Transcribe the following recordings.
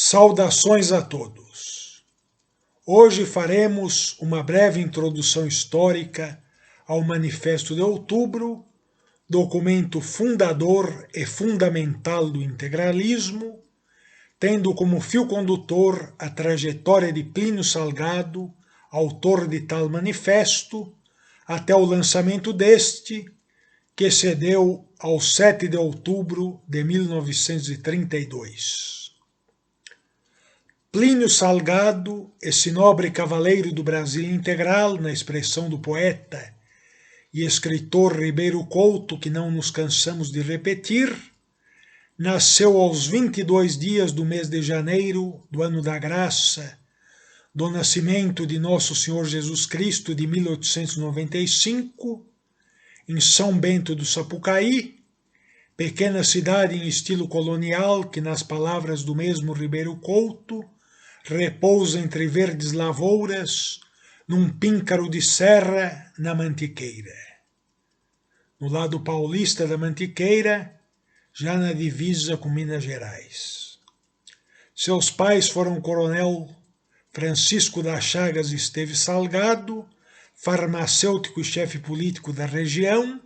Saudações a todos! Hoje faremos uma breve introdução histórica ao Manifesto de Outubro, documento fundador e fundamental do integralismo, tendo como fio condutor a trajetória de Plínio Salgado, autor de tal manifesto, até o lançamento deste, que se deu ao 7 de outubro de 1932. Plínio Salgado, esse nobre cavaleiro do Brasil integral, na expressão do poeta e escritor Ribeiro Couto, que não nos cansamos de repetir, nasceu aos 22 dias do mês de janeiro do ano da graça, do nascimento de Nosso Senhor Jesus Cristo de 1895, em São Bento do Sapucaí, pequena cidade em estilo colonial que, nas palavras do mesmo Ribeiro Couto, repousa entre verdes lavouras, num píncaro de serra na Mantiqueira. No lado paulista da Mantiqueira, já na divisa com Minas Gerais. Seus pais foram o coronel Francisco das Chagas Esteves Salgado, farmacêutico e chefe político da região,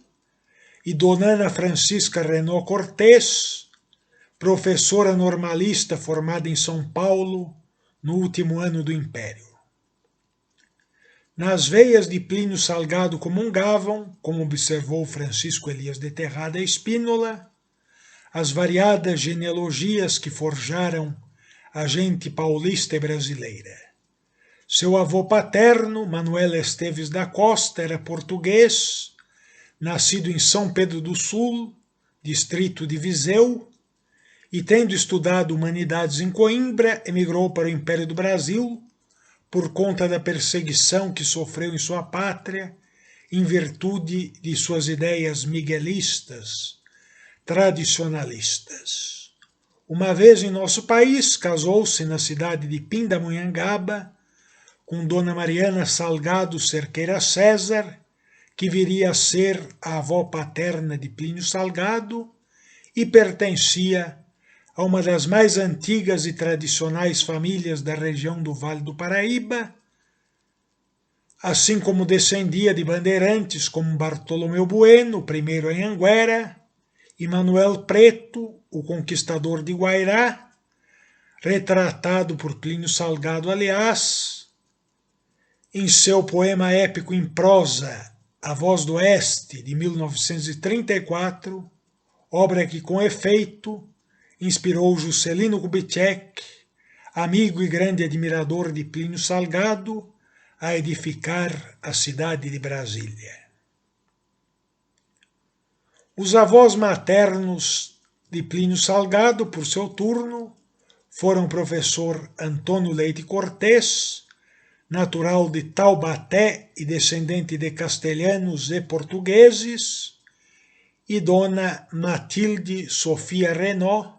e Dona Ana Francisca Renault Cortês, professora normalista formada em São Paulo no último ano do Império. Nas veias de Plínio Salgado comungavam, como observou Francisco Elias de Terrada Espínola, as variadas genealogias que forjaram a gente paulista e brasileira. Seu avô paterno, Manuel Esteves da Costa, era português, nascido em São Pedro do Sul, distrito de Viseu, e tendo estudado humanidades em Coimbra, emigrou para o Império do Brasil por conta da perseguição que sofreu em sua pátria, em virtude de suas ideias miguelistas, tradicionalistas. Uma vez em nosso país, casou-se na cidade de Pindamonhangaba com Dona Mariana Salgado Cerqueira César, que viria a ser a avó paterna de Plínio Salgado e pertencia a uma das mais antigas e tradicionais famílias da região do Vale do Paraíba, assim como descendia de bandeirantes como Bartolomeu Bueno, o primeiro em Anguera, e Manuel Preto, o conquistador de Guairá, retratado por Plínio Salgado, aliás, em seu poema épico em prosa, A Voz do Oeste, de 1934, obra que, com efeito, inspirou Juscelino Kubitschek, amigo e grande admirador de Plínio Salgado, a edificar a cidade de Brasília. Os avós maternos de Plínio Salgado, por seu turno, foram o professor Antônio Leite Cortês, natural de Taubaté e descendente de castelhanos e portugueses, e Dona Matilde Sofia Renault,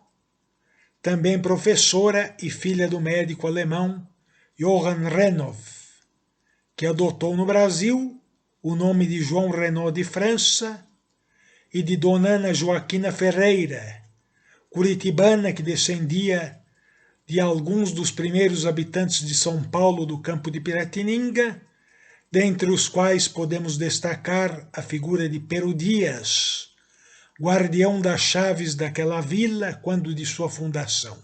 também professora e filha do médico alemão Johann Renow, que adotou no Brasil o nome de João Renault de França, e de Dona Ana Joaquina Ferreira, curitibana que descendia de alguns dos primeiros habitantes de São Paulo do campo de Piratininga, dentre os quais podemos destacar a figura de Pero Dias, guardião das chaves daquela vila quando de sua fundação.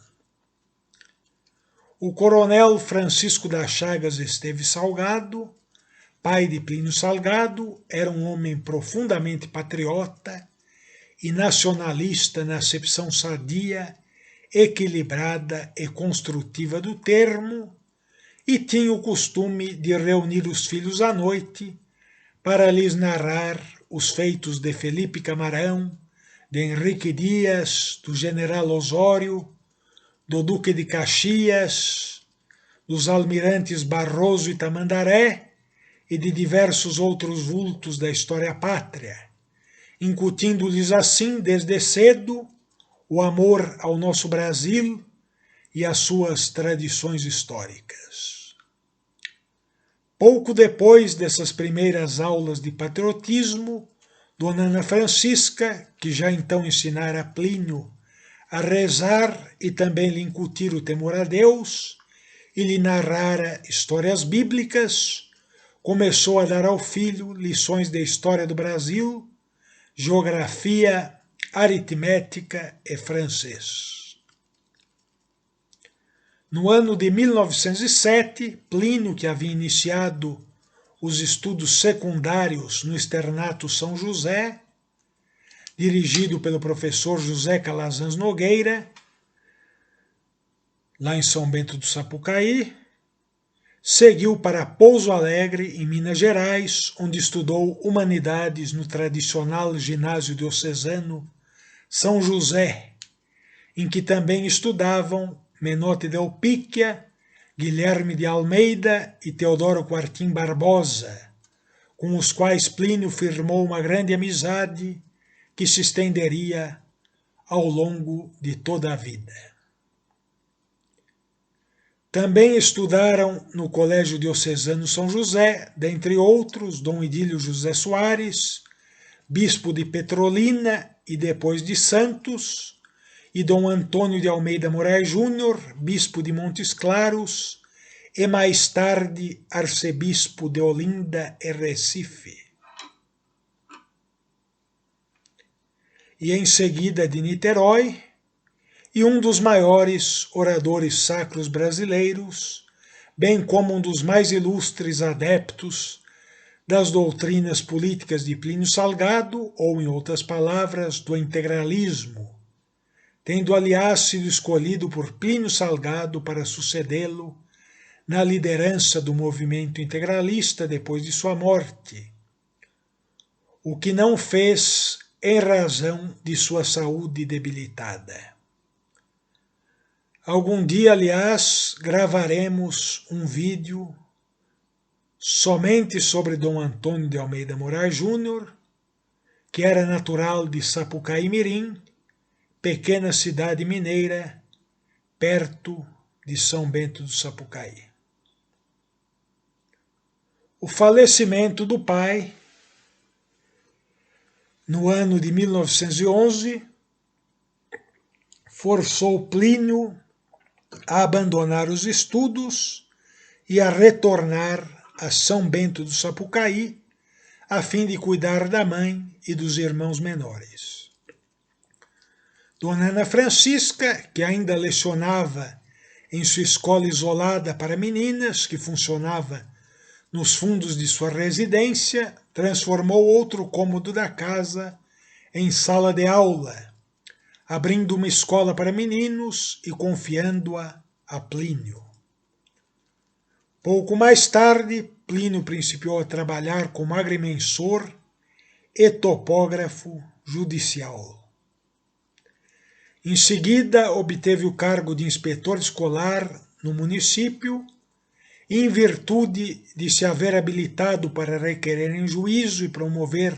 O coronel Francisco das Chagas Esteves Salgado, pai de Plínio Salgado, era um homem profundamente patriota e nacionalista na acepção sadia, equilibrada e construtiva do termo, e tinha o costume de reunir os filhos à noite para lhes narrar os feitos de Felipe Camarão, de Henrique Dias, do general Osório, do Duque de Caxias, dos almirantes Barroso e Tamandaré e de diversos outros vultos da história pátria, incutindo-lhes assim, desde cedo, o amor ao nosso Brasil e às suas tradições históricas. Pouco depois dessas primeiras aulas de patriotismo, Dona Ana Francisca, que já então ensinara a Plínio a rezar e também lhe incutir o temor a Deus, e lhe narrara histórias bíblicas, começou a dar ao filho lições de história do Brasil, geografia, aritmética e francês. No ano de 1907, Plínio, que havia iniciado os estudos secundários no Externato São José, dirigido pelo professor José Calazans Nogueira, lá em São Bento do Sapucaí, seguiu para Pouso Alegre, em Minas Gerais, onde estudou Humanidades no tradicional ginásio diocesano São José, em que também estudavam Menotti del Picchia, Guilherme de Almeida e Teodoro Quartim Barbosa, com os quais Plínio firmou uma grande amizade que se estenderia ao longo de toda a vida. Também estudaram no Colégio Diocesano São José, dentre outros, Dom Idílio José Soares, bispo de Petrolina e depois de Santos, e Dom Antônio de Almeida Moraes Júnior, bispo de Montes Claros, e mais tarde arcebispo de Olinda e Recife. E em seguida de Niterói, e um dos maiores oradores sacros brasileiros, bem como um dos mais ilustres adeptos das doutrinas políticas de Plínio Salgado, ou, em outras palavras, do integralismo, tendo, aliás, sido escolhido por Plínio Salgado para sucedê-lo na liderança do movimento integralista depois de sua morte, o que não fez em razão de sua saúde debilitada. Algum dia, aliás, gravaremos um vídeo somente sobre Dom Antônio de Almeida Moraes Júnior, que era natural de Sapucaí Mirim, pequena cidade mineira, perto de São Bento do Sapucaí. O falecimento do pai, no ano de 1911, forçou Plínio a abandonar os estudos e a retornar a São Bento do Sapucaí, a fim de cuidar da mãe e dos irmãos menores. Dona Ana Francisca, que ainda lecionava em sua escola isolada para meninas, que funcionava nos fundos de sua residência, transformou outro cômodo da casa em sala de aula, abrindo uma escola para meninos e confiando-a a Plínio. Pouco mais tarde, Plínio principiou a trabalhar como agrimensor e topógrafo judicial. Em seguida, obteve o cargo de inspetor escolar no município e, em virtude de se haver habilitado para requerer em juízo e promover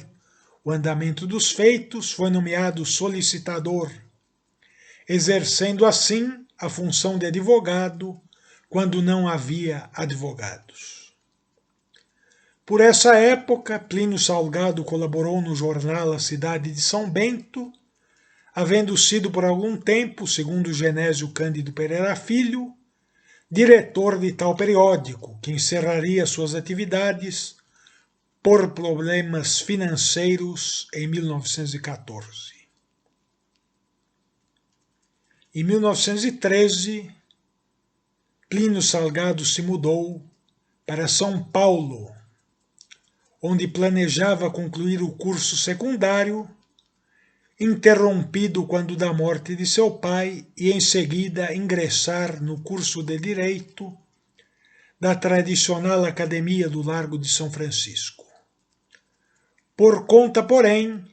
o andamento dos feitos, foi nomeado solicitador, exercendo assim a função de advogado quando não havia advogados. Por essa época, Plínio Salgado colaborou no jornal A Cidade de São Bento, havendo sido por algum tempo, segundo Genésio Cândido Pereira Filho, diretor de tal periódico, que encerraria suas atividades por problemas financeiros em 1914. Em 1913, Plínio Salgado se mudou para São Paulo, onde planejava concluir o curso secundário, interrompido quando da morte de seu pai, e em seguida ingressar no curso de Direito da tradicional Academia do Largo de São Francisco. Por conta, porém,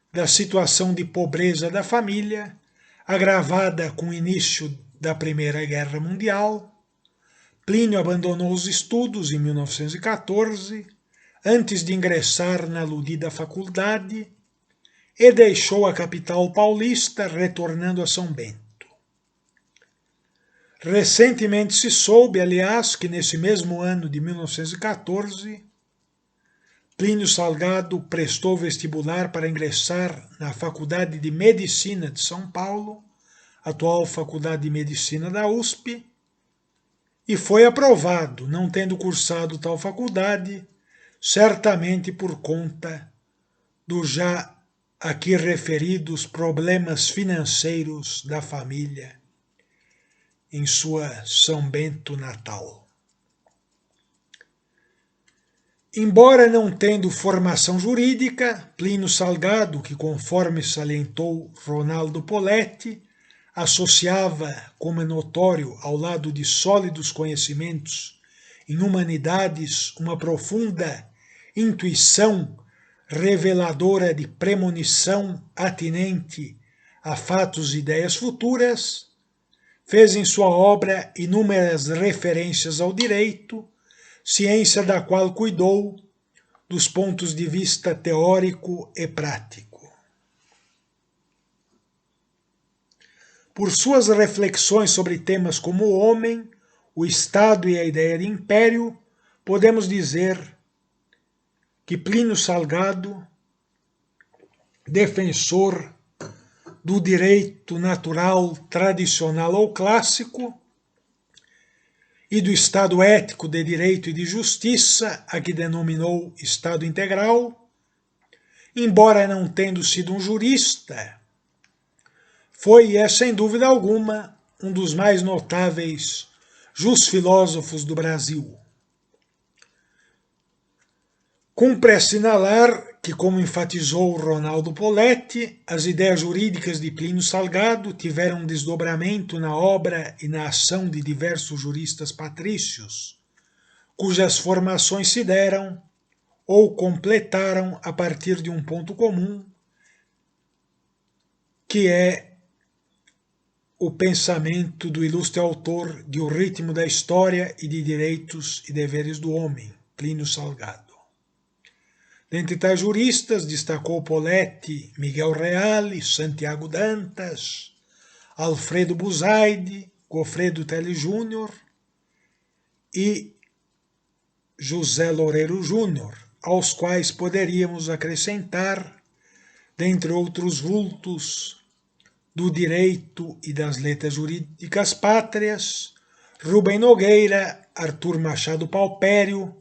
da situação de pobreza da família, agravada com o início da Primeira Guerra Mundial, Plínio abandonou os estudos em 1914, antes de ingressar na aludida faculdade, e deixou a capital paulista, retornando a São Bento. Recentemente se soube, aliás, que nesse mesmo ano de 1914, Plínio Salgado prestou vestibular para ingressar na Faculdade de Medicina de São Paulo, atual Faculdade de Medicina da USP, e foi aprovado, não tendo cursado tal faculdade, certamente por conta dos já aqui referidos problemas financeiros da família em sua São Bento natal. Embora não tendo formação jurídica, Plínio Salgado, que conforme salientou Ronaldo Poletti, associava, como é notório, ao lado de sólidos conhecimentos em humanidades, uma profunda intuição reveladora de premonição atinente a fatos e ideias futuras, fez em sua obra inúmeras referências ao direito, ciência da qual cuidou dos pontos de vista teórico e prático. Por suas reflexões sobre temas como o homem, o Estado e a ideia de império, podemos dizer que Plínio Salgado, defensor do direito natural tradicional ou clássico e do Estado ético de direito e de justiça, a que denominou Estado integral, embora não tendo sido um jurista, foi e é sem dúvida alguma um dos mais notáveis jusfilósofos do Brasil. Cumpre assinalar que, como enfatizou Ronaldo Poletti, as ideias jurídicas de Plínio Salgado tiveram um desdobramento na obra e na ação de diversos juristas patrícios, cujas formações se deram ou completaram a partir de um ponto comum, que é o pensamento do ilustre autor de O Ritmo da História e de Direitos e Deveres do Homem, Plínio Salgado. Dentre tais juristas, destacou Poletti, Miguel Reale, Santiago Dantas, Alfredo Buzaide, Goffredo Telles Júnior e José Loureiro Júnior, aos quais poderíamos acrescentar, dentre outros vultos do direito e das letras jurídicas pátrias, Rubem Nogueira, Arthur Machado Palpério,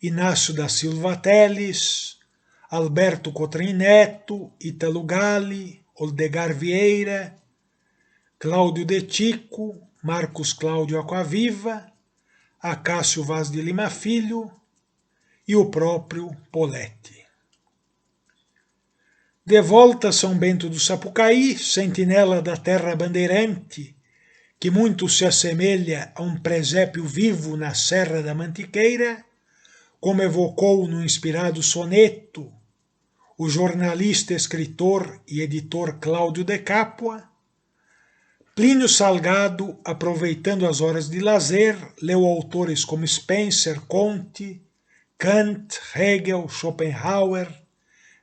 Inácio da Silva Teles, Alberto Cotrim Neto, Ítalo Galli, Oldegar Vieira, Cláudio De Tico, Marcos Cláudio Aquaviva, Acácio Vaz de Lima Filho e o próprio Poletti. De volta a São Bento do Sapucaí, sentinela da terra bandeirante, que muito se assemelha a um presépio vivo na Serra da Mantiqueira, como evocou no inspirado soneto o jornalista, escritor e editor Cláudio de Capua, Plínio Salgado, aproveitando as horas de lazer, leu autores como Spencer, Comte, Kant, Hegel, Schopenhauer,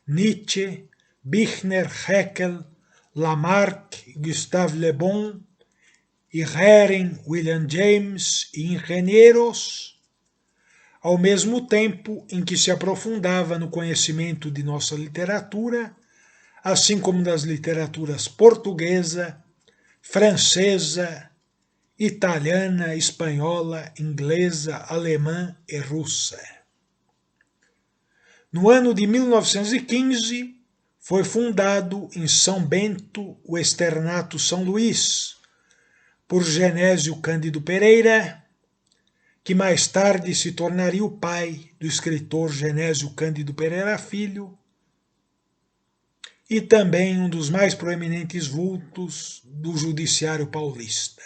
Nietzsche, Büchner, Haeckel, Lamarck, Gustave Le Bon, e Hering, William James e engenheiros, ao mesmo tempo em que se aprofundava no conhecimento de nossa literatura, assim como das literaturas portuguesa, francesa, italiana, espanhola, inglesa, alemã e russa. No ano de 1915, foi fundado em São Bento o Externato São Luís, por Genésio Cândido Pereira, que mais tarde se tornaria o pai do escritor Genésio Cândido Pereira Filho, e também um dos mais proeminentes vultos do judiciário paulista.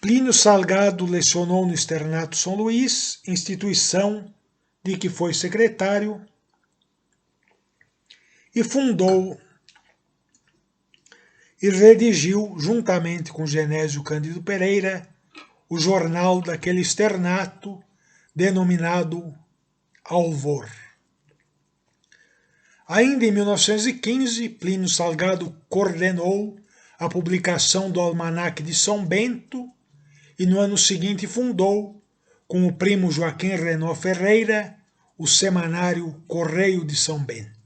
Plínio Salgado lecionou no Externato São Luís, instituição de que foi secretário, e fundou e redigiu, juntamente com Genésio Cândido Pereira, o jornal daquele externato denominado Alvor. Ainda em 1915, Plínio Salgado coordenou a publicação do Almanaque de São Bento e no ano seguinte fundou, com o primo Joaquim Renaud Ferreira, o semanário Correio de São Bento.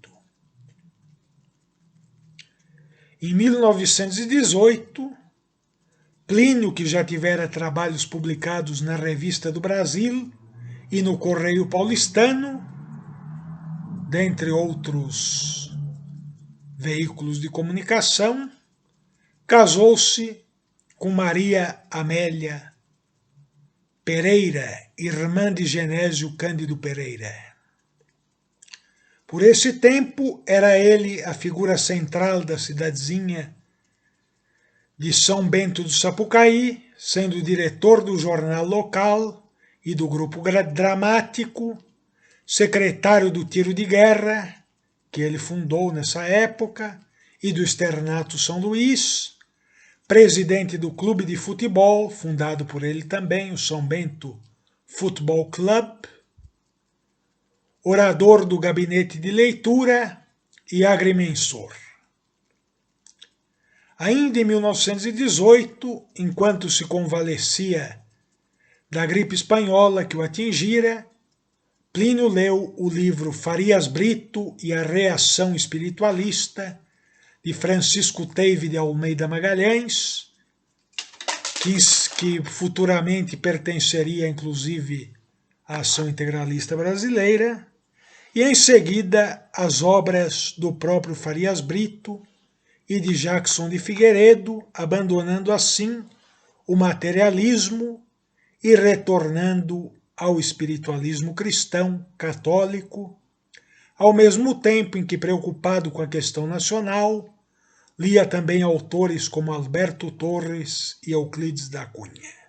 Em 1918, Plínio, que já tivera trabalhos publicados na Revista do Brasil e no Correio Paulistano, dentre outros veículos de comunicação, casou-se com Maria Amélia Pereira, irmã de Genésio Cândido Pereira. Por esse tempo, era ele a figura central da cidadezinha de São Bento do Sapucaí, sendo diretor do jornal local e do grupo dramático, secretário do Tiro de Guerra, que ele fundou nessa época, e do Externato São Luís, presidente do clube de futebol, fundado por ele também, o São Bento Futebol Club, orador do gabinete de leitura e agrimensor. Ainda em 1918, enquanto se convalescia da gripe espanhola que o atingira, Plínio leu o livro Farias Brito e a Reação Espiritualista, de Francisco Teive de Almeida Magalhães, que futuramente pertenceria inclusive à Ação Integralista Brasileira, e em seguida as obras do próprio Farias Brito e de Jackson de Figueiredo, abandonando assim o materialismo e retornando ao espiritualismo cristão católico, ao mesmo tempo em que, preocupado com a questão nacional, lia também autores como Alberto Torres e Euclides da Cunha.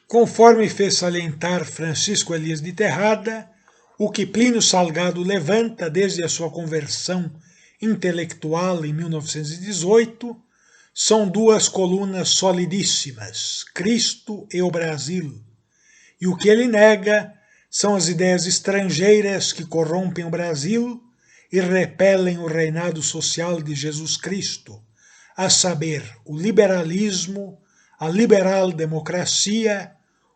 Conforme fez salientar Francisco Elias de Terrada, o que Plínio Salgado levanta desde a sua conversão intelectual em 1918 são duas colunas solidíssimas, Cristo e o Brasil. E o que ele nega são as ideias estrangeiras que corrompem o Brasil e repelem o reinado social de Jesus Cristo, a saber, o liberalismo, a liberal democracia,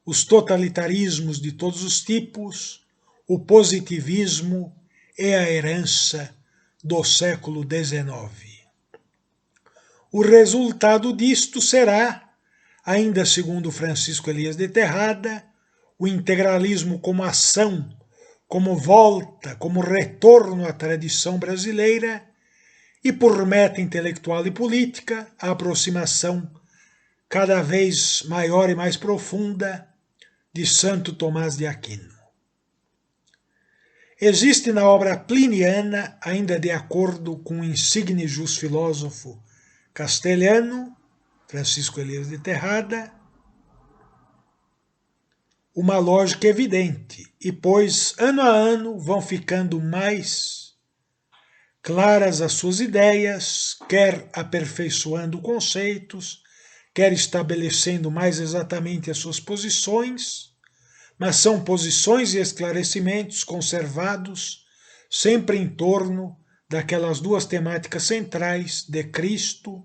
os totalitarismos de todos os tipos, o positivismo e a herança do século XIX. O resultado disto será, ainda segundo Francisco Elias de Terrada, o integralismo como ação, como volta, como retorno à tradição brasileira e, por meta intelectual e política, a aproximação cada vez maior e mais profunda de Santo Tomás de Aquino. Existe na obra pliniana, ainda de acordo com o insigne jus-filósofo castelhano, Francisco Elias de Terrada, uma lógica evidente, e pois ano a ano vão ficando mais claras as suas ideias, quer aperfeiçoando conceitos, quer estabelecendo mais exatamente as suas posições, mas são posições e esclarecimentos conservados sempre em torno daquelas duas temáticas centrais de Cristo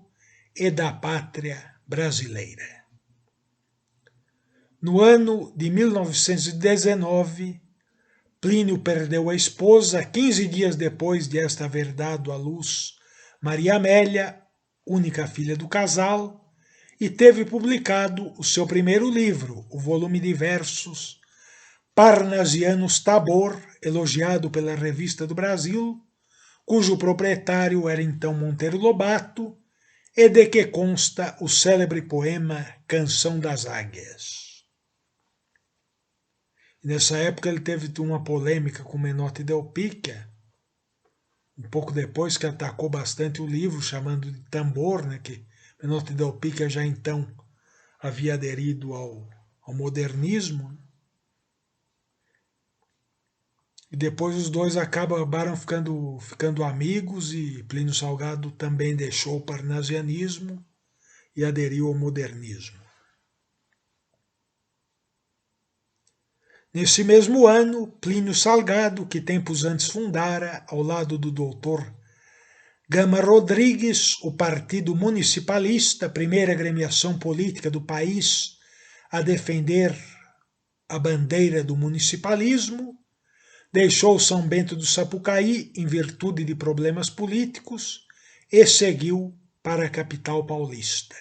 e da pátria brasileira. No ano de 1919, Plínio perdeu a esposa 15 dias depois de esta haver dado à luz Maria Amélia, única filha do casal, e teve publicado o seu primeiro livro, o volume de versos Parnasianos Tabor, elogiado pela Revista do Brasil, cujo proprietário era então Monteiro Lobato, e de que consta o célebre poema Canção das Águias. Nessa época ele teve uma polêmica com Menotti Del Picchia, um pouco depois, que atacou bastante o livro, chamando de tambor, né, que Menotti Del Picchia já então havia aderido ao modernismo. E depois os dois acabaram ficando amigos, e Plínio Salgado também deixou o parnasianismo e aderiu ao modernismo. Nesse mesmo ano, Plínio Salgado, que tempos antes fundara, ao lado do doutor Gama Rodrigues, o Partido Municipalista, primeira agremiação política do país a defender a bandeira do municipalismo, deixou São Bento do Sapucaí em virtude de problemas políticos e seguiu para a capital paulista.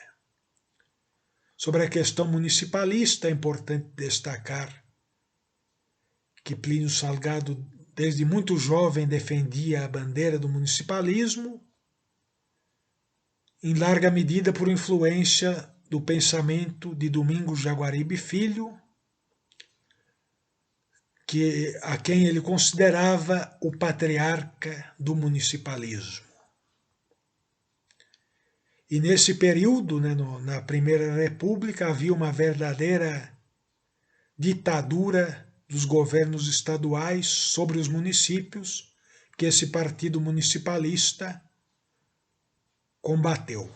Sobre a questão municipalista, é importante destacar que Plínio Salgado, desde muito jovem, defendia a bandeira do municipalismo, em larga medida por influência do pensamento de Domingos Jaguaribe Filho, a quem ele considerava o patriarca do municipalismo. E nesse período, na Primeira República, havia uma verdadeira ditadura dos governos estaduais sobre os municípios que esse partido municipalista combateu.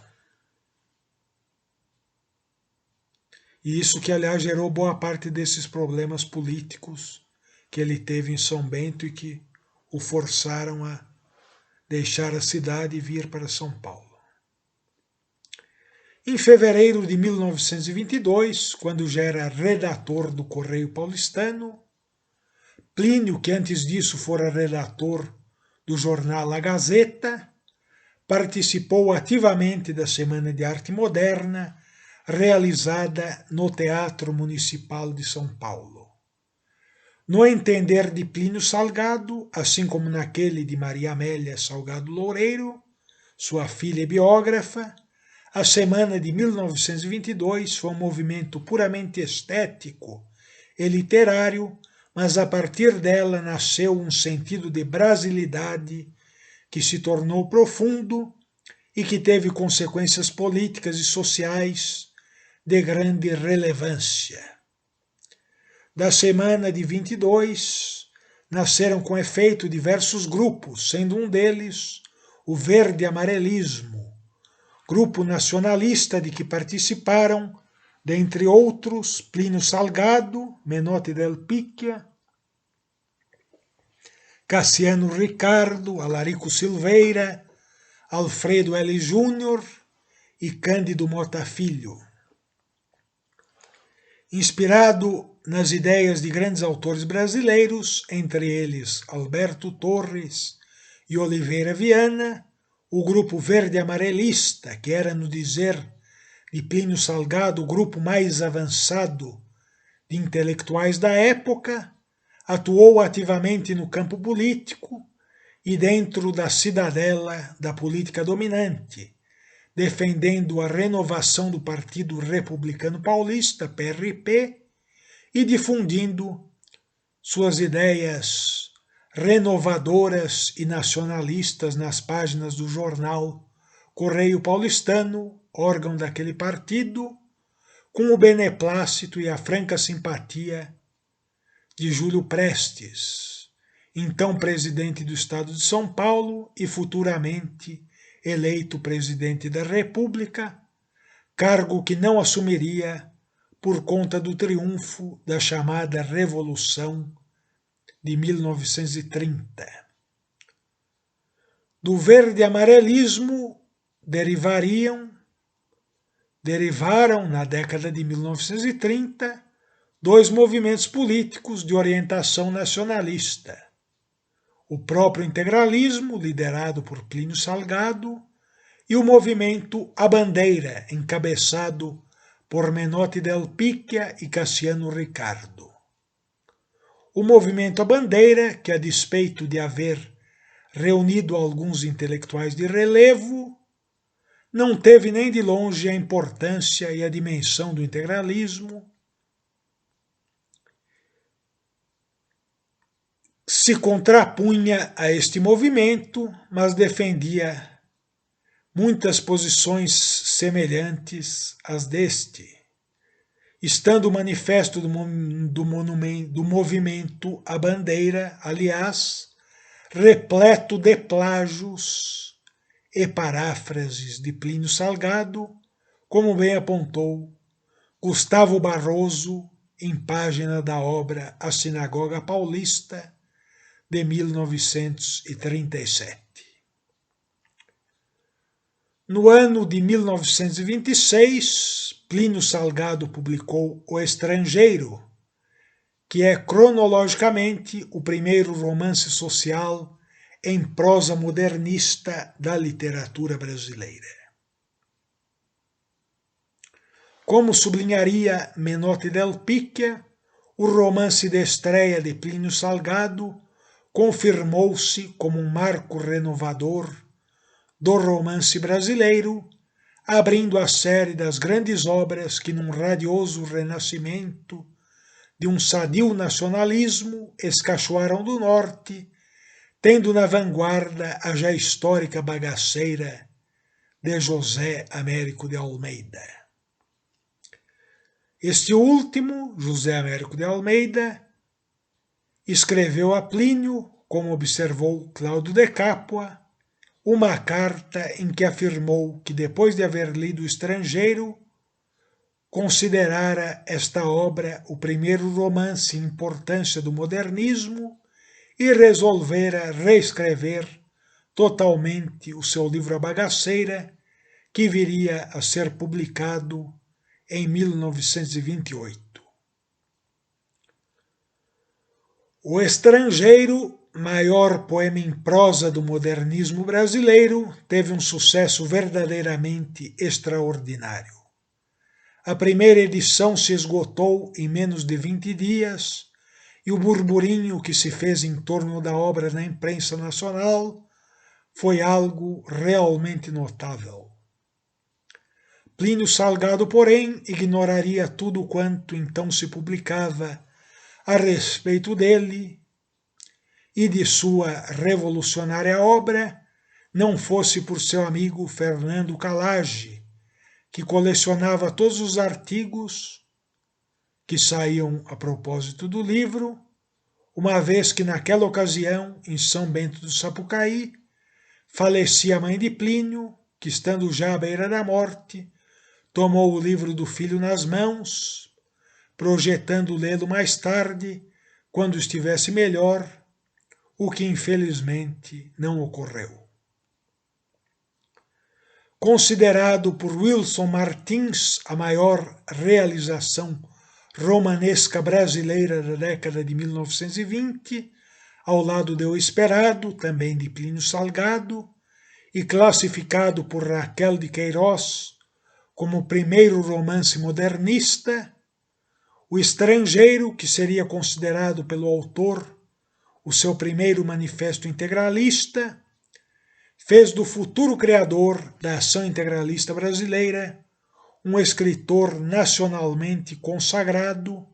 E isso que, aliás, gerou boa parte desses problemas políticos que ele teve em São Bento e que o forçaram a deixar a cidade e vir para São Paulo. Em fevereiro de 1922, quando já era redator do Correio Paulistano, Plínio, que antes disso fora redator do jornal A Gazeta, participou ativamente da Semana de Arte Moderna, realizada no Teatro Municipal de São Paulo. No entender de Plínio Salgado, assim como naquele de Maria Amélia Salgado Loureiro, sua filha e biógrafa, a Semana de 1922 foi um movimento puramente estético e literário, mas a partir dela nasceu um sentido de brasilidade que se tornou profundo e que teve consequências políticas e sociais de grande relevância. Da Semana de 22, nasceram com efeito diversos grupos, sendo um deles o Verde-Amarelismo, grupo nacionalista de que participaram, dentre outros, Plínio Salgado, Menotti del Picchia, Cassiano Ricardo, Alarico Silveira, Alfredo L. Júnior e Cândido Mota Filho. Inspirado nas ideias de grandes autores brasileiros, entre eles Alberto Torres e Oliveira Viana, o grupo verde-amarelista, que era, no dizer de Plínio Salgado, o grupo mais avançado de intelectuais da época, atuou ativamente no campo político e dentro da cidadela da política dominante, defendendo a renovação do Partido Republicano Paulista, PRP, e difundindo suas ideias renovadoras e nacionalistas nas páginas do jornal Correio Paulistano, órgão daquele partido, com o beneplácito e a franca simpatia de Júlio Prestes, então presidente do Estado de São Paulo e futuramente eleito presidente da República, cargo que não assumiria por conta do triunfo da chamada Revolução de 1930. Do verde-amarelismo derivaram, na década de 1930, dois movimentos políticos de orientação nacionalista. O próprio integralismo, liderado por Plínio Salgado, e o movimento A Bandeira, encabeçado por Menotti del Picchia e Cassiano Ricardo. O movimento A Bandeira, que a despeito de haver reunido alguns intelectuais de relevo, não teve nem de longe a importância e a dimensão do integralismo, se contrapunha a este movimento, mas defendia muitas posições semelhantes às deste, estando o manifesto do movimento A Bandeira, aliás, repleto de plágios e paráfrases de Plínio Salgado, como bem apontou Gustavo Barroso em página da obra A Sinagoga Paulista, de 1937. No ano de 1926, Plínio Salgado publicou O Estrangeiro, que é cronologicamente o primeiro romance social em prosa modernista da literatura brasileira. Como sublinharia Menotti del Picchia, o romance de estreia de Plínio Salgado confirmou-se como um marco renovador do romance brasileiro, abrindo a série das grandes obras que, num radioso renascimento de um sadio nacionalismo, escachoaram do norte, tendo na vanguarda a já histórica bagaceira de José Américo de Almeida. Este último, José Américo de Almeida, escreveu a Plínio, como observou Cláudio de Capua, uma carta em que afirmou que, depois de haver lido O Estrangeiro, considerara esta obra o primeiro romance em importância do modernismo e resolvera reescrever totalmente o seu livro A Bagaceira, que viria a ser publicado em 1928. O Estrangeiro, maior poema em prosa do modernismo brasileiro, teve um sucesso verdadeiramente extraordinário. A primeira edição se esgotou em menos de 20 dias e o burburinho que se fez em torno da obra na imprensa nacional foi algo realmente notável. Plínio Salgado, porém, ignoraria tudo quanto então se publicava a respeito dele e de sua revolucionária obra, não fosse por seu amigo Fernando Calage, que colecionava todos os artigos que saíam a propósito do livro, uma vez que naquela ocasião, em São Bento do Sapucaí, falecia a mãe de Plínio, que, estando já à beira da morte, tomou o livro do filho nas mãos, projetando lê-lo mais tarde, quando estivesse melhor, o que infelizmente não ocorreu. Considerado por Wilson Martins a maior realização romanesca brasileira da década de 1920, ao lado de O Esperado, também de Plínio Salgado, e classificado por Raquel de Queiroz como o primeiro romance modernista, O Estrangeiro, que seria considerado pelo autor o seu primeiro manifesto integralista, fez do futuro criador da ação integralista brasileira um escritor nacionalmente consagrado,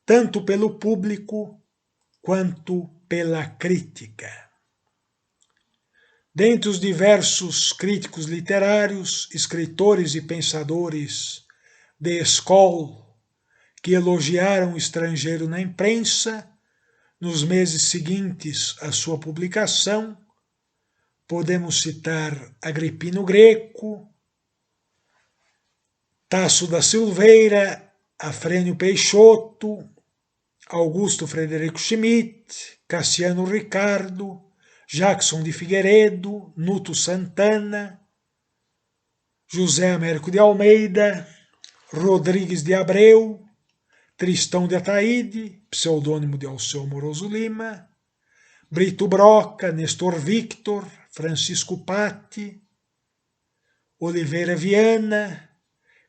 tanto pelo público quanto pela crítica. Dentre os diversos críticos literários, escritores e pensadores de escola que elogiaram O Estrangeiro na imprensa, nos meses seguintes à sua publicação, podemos citar Agripino Greco, Tasso da Silveira, Afrânio Peixoto, Augusto Frederico Schmidt, Cassiano Ricardo, Jackson de Figueiredo, Nuto Santana, José Américo de Almeida, Rodrigues de Abreu, Tristão de Ataíde, pseudônimo de Alceu Amoroso Lima, Brito Broca, Nestor Victor, Francisco Patti, Oliveira Viana,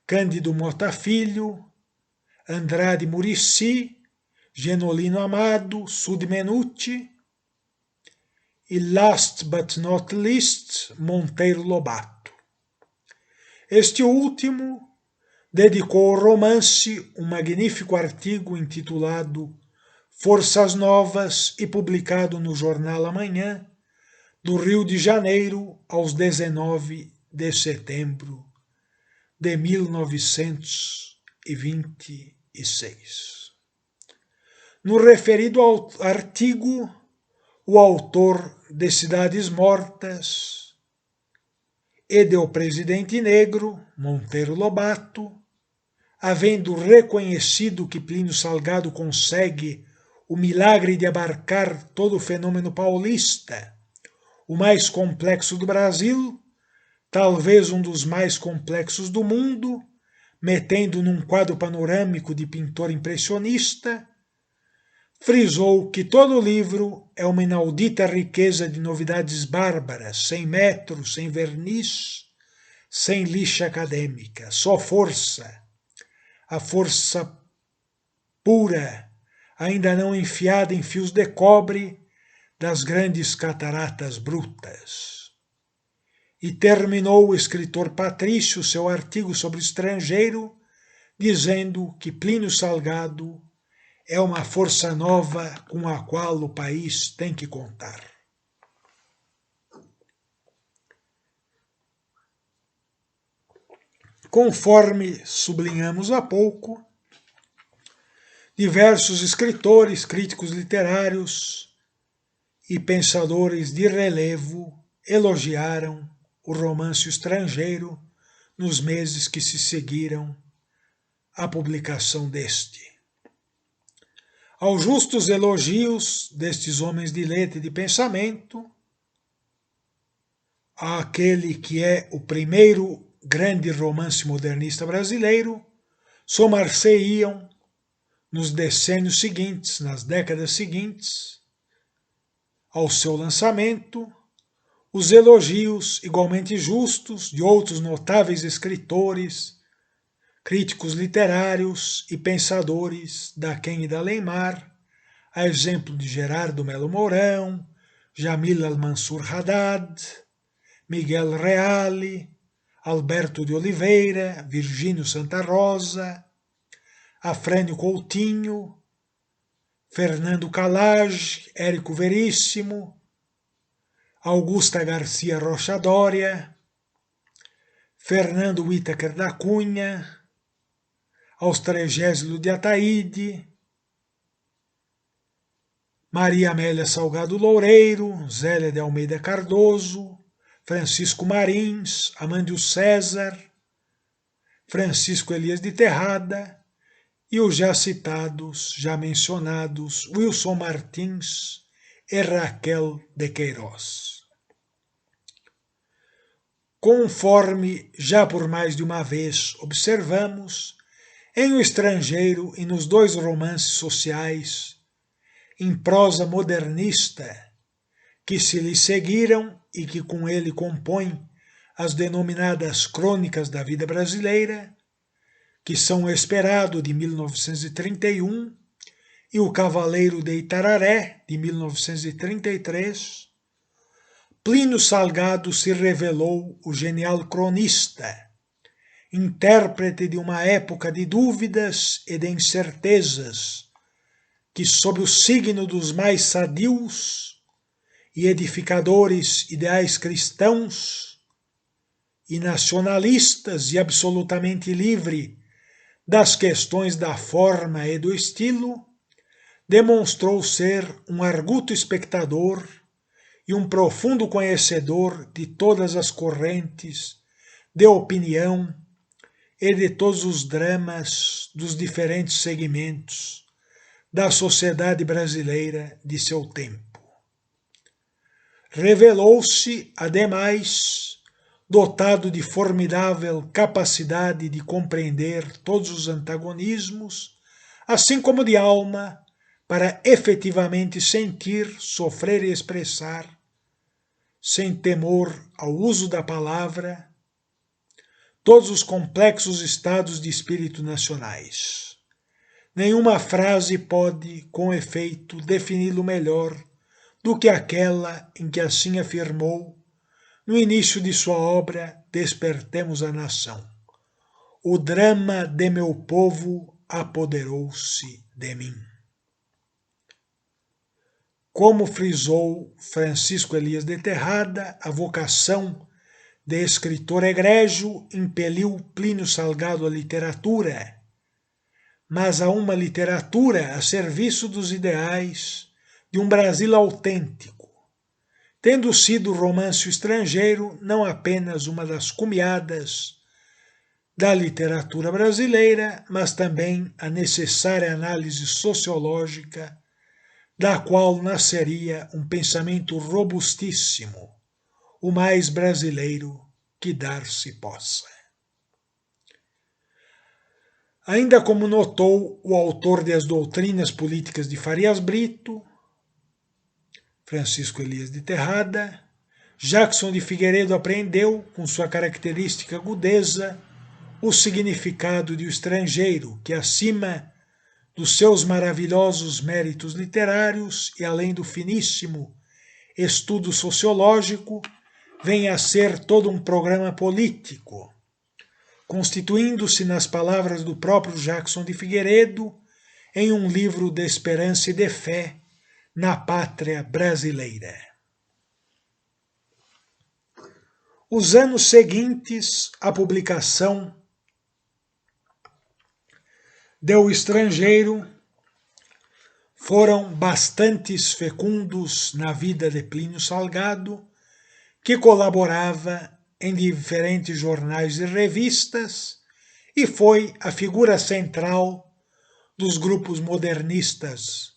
Cândido Mota Filho, Andrade Murici, Genolino Amado, Sud Menuti e, last but not least, Monteiro Lobato. Este último dedicou ao romance um magnífico artigo intitulado Forças Novas e publicado no jornal Amanhã, do Rio de Janeiro, aos 19 de setembro de 1926. No referido artigo, o autor de Cidades Mortas e de O Presidente Negro, Monteiro Lobato, havendo reconhecido que Plínio Salgado consegue o milagre de abarcar todo o fenômeno paulista, o mais complexo do Brasil, talvez um dos mais complexos do mundo, metendo num quadro panorâmico de pintor impressionista, frisou que todo o livro é uma inaudita riqueza de novidades bárbaras, sem metro, sem verniz, sem lixa acadêmica, só força, a força pura, ainda não enfiada em fios de cobre das grandes cataratas brutas. E terminou o escritor Patrício seu artigo sobre o estrangeiro, dizendo que Plínio Salgado é uma força nova com a qual o país tem que contar. Conforme sublinhamos há pouco, diversos escritores, críticos literários e pensadores de relevo elogiaram o romance Estrangeiro nos meses que se seguiram à publicação deste. Aos justos elogios destes homens de letra e de pensamento, àquele que é o primeiro grande romance modernista brasileiro, somar-se-iam nos decênios seguintes, nas décadas seguintes, ao seu lançamento, os elogios igualmente justos de outros notáveis escritores, críticos literários e pensadores daquém e da além-mar, a exemplo de Gerardo Melo Mourão, Jamil Al-Mansur Haddad, Miguel Reale, Alberto de Oliveira, Virgínio Santa Rosa, Afrânio Coutinho, Fernando Calage, Érico Veríssimo, Augusta Garcia Rocha Dória, Fernando Whittaker da Cunha, Austregésilo de Ataíde, Maria Amélia Salgado Loureiro, Zélia de Almeida Cardoso, Francisco Marins, Amândio César, Francisco Elias de Terrada e os já citados, já mencionados, Wilson Martins e Raquel de Queiroz. Conforme já por mais de uma vez observamos, em O Estrangeiro e nos dois romances sociais, em prosa modernista, que se lhe seguiram e que com ele compõem as denominadas Crônicas da Vida Brasileira, que são O Esperado, de 1931, e O Cavaleiro de Itararé, de 1933, Plínio Salgado se revelou o genial cronista, intérprete de uma época de dúvidas e de incertezas, que sob o signo dos mais sadios e edificadores ideais cristãos e nacionalistas e absolutamente livre das questões da forma e do estilo, demonstrou ser um arguto espectador e um profundo conhecedor de todas as correntes de opinião e de todos os dramas dos diferentes segmentos da sociedade brasileira de seu tempo. Revelou-se, ademais, dotado de formidável capacidade de compreender todos os antagonismos, assim como de alma, para efetivamente sentir, sofrer e expressar, sem temor ao uso da palavra, todos os complexos estados de espírito nacionais. Nenhuma frase pode, com efeito, defini-lo melhor do que aquela em que assim afirmou, no início de sua obra Despertemos a Nação: o drama de meu povo apoderou-se de mim. Como frisou Francisco Elias de Terrada, a vocação de escritor egrégio impeliu Plínio Salgado à literatura, mas a uma literatura a serviço dos ideais de um Brasil autêntico, tendo sido o romance Estrangeiro não apenas uma das cumeadas da literatura brasileira, mas também a necessária análise sociológica da qual nasceria um pensamento robustíssimo, o mais brasileiro que dar-se possa. Ainda como notou o autor de As Doutrinas Políticas de Farias Brito, Francisco Elias de Terrada, Jackson de Figueiredo apreendeu, com sua característica agudeza, o significado de O Estrangeiro, que acima dos seus maravilhosos méritos literários e além do finíssimo estudo sociológico, vem a ser todo um programa político, constituindo-se, nas palavras do próprio Jackson de Figueiredo, em um livro de esperança e de fé na pátria brasileira. Os anos seguintes à publicação de O Estrangeiro foram bastantes fecundos na vida de Plínio Salgado, que colaborava em diferentes jornais e revistas e foi a figura central dos grupos modernistas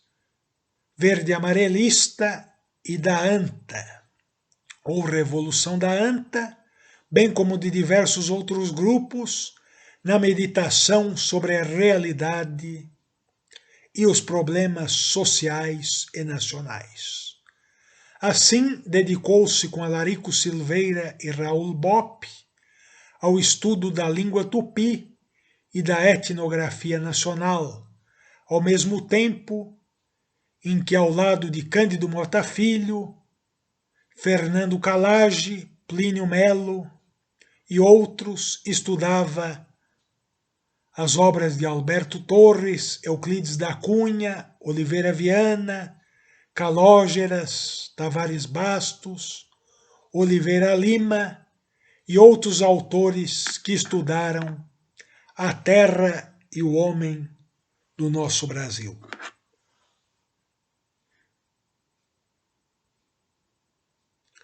verde-amarelista e da ANTA, ou Revolução da ANTA, bem como de diversos outros grupos, na meditação sobre a realidade e os problemas sociais e nacionais. Assim, dedicou-se com Alarico Silveira e Raul Bopp ao estudo da língua tupi e da etnografia nacional, ao mesmo tempo em que, ao lado de Cândido Mota Filho, Fernando Calage, Plínio Melo e outros, estudava as obras de Alberto Torres, Euclides da Cunha, Oliveira Viana, Calógeras, Tavares Bastos, Oliveira Lima e outros autores que estudaram a terra e o homem do nosso Brasil.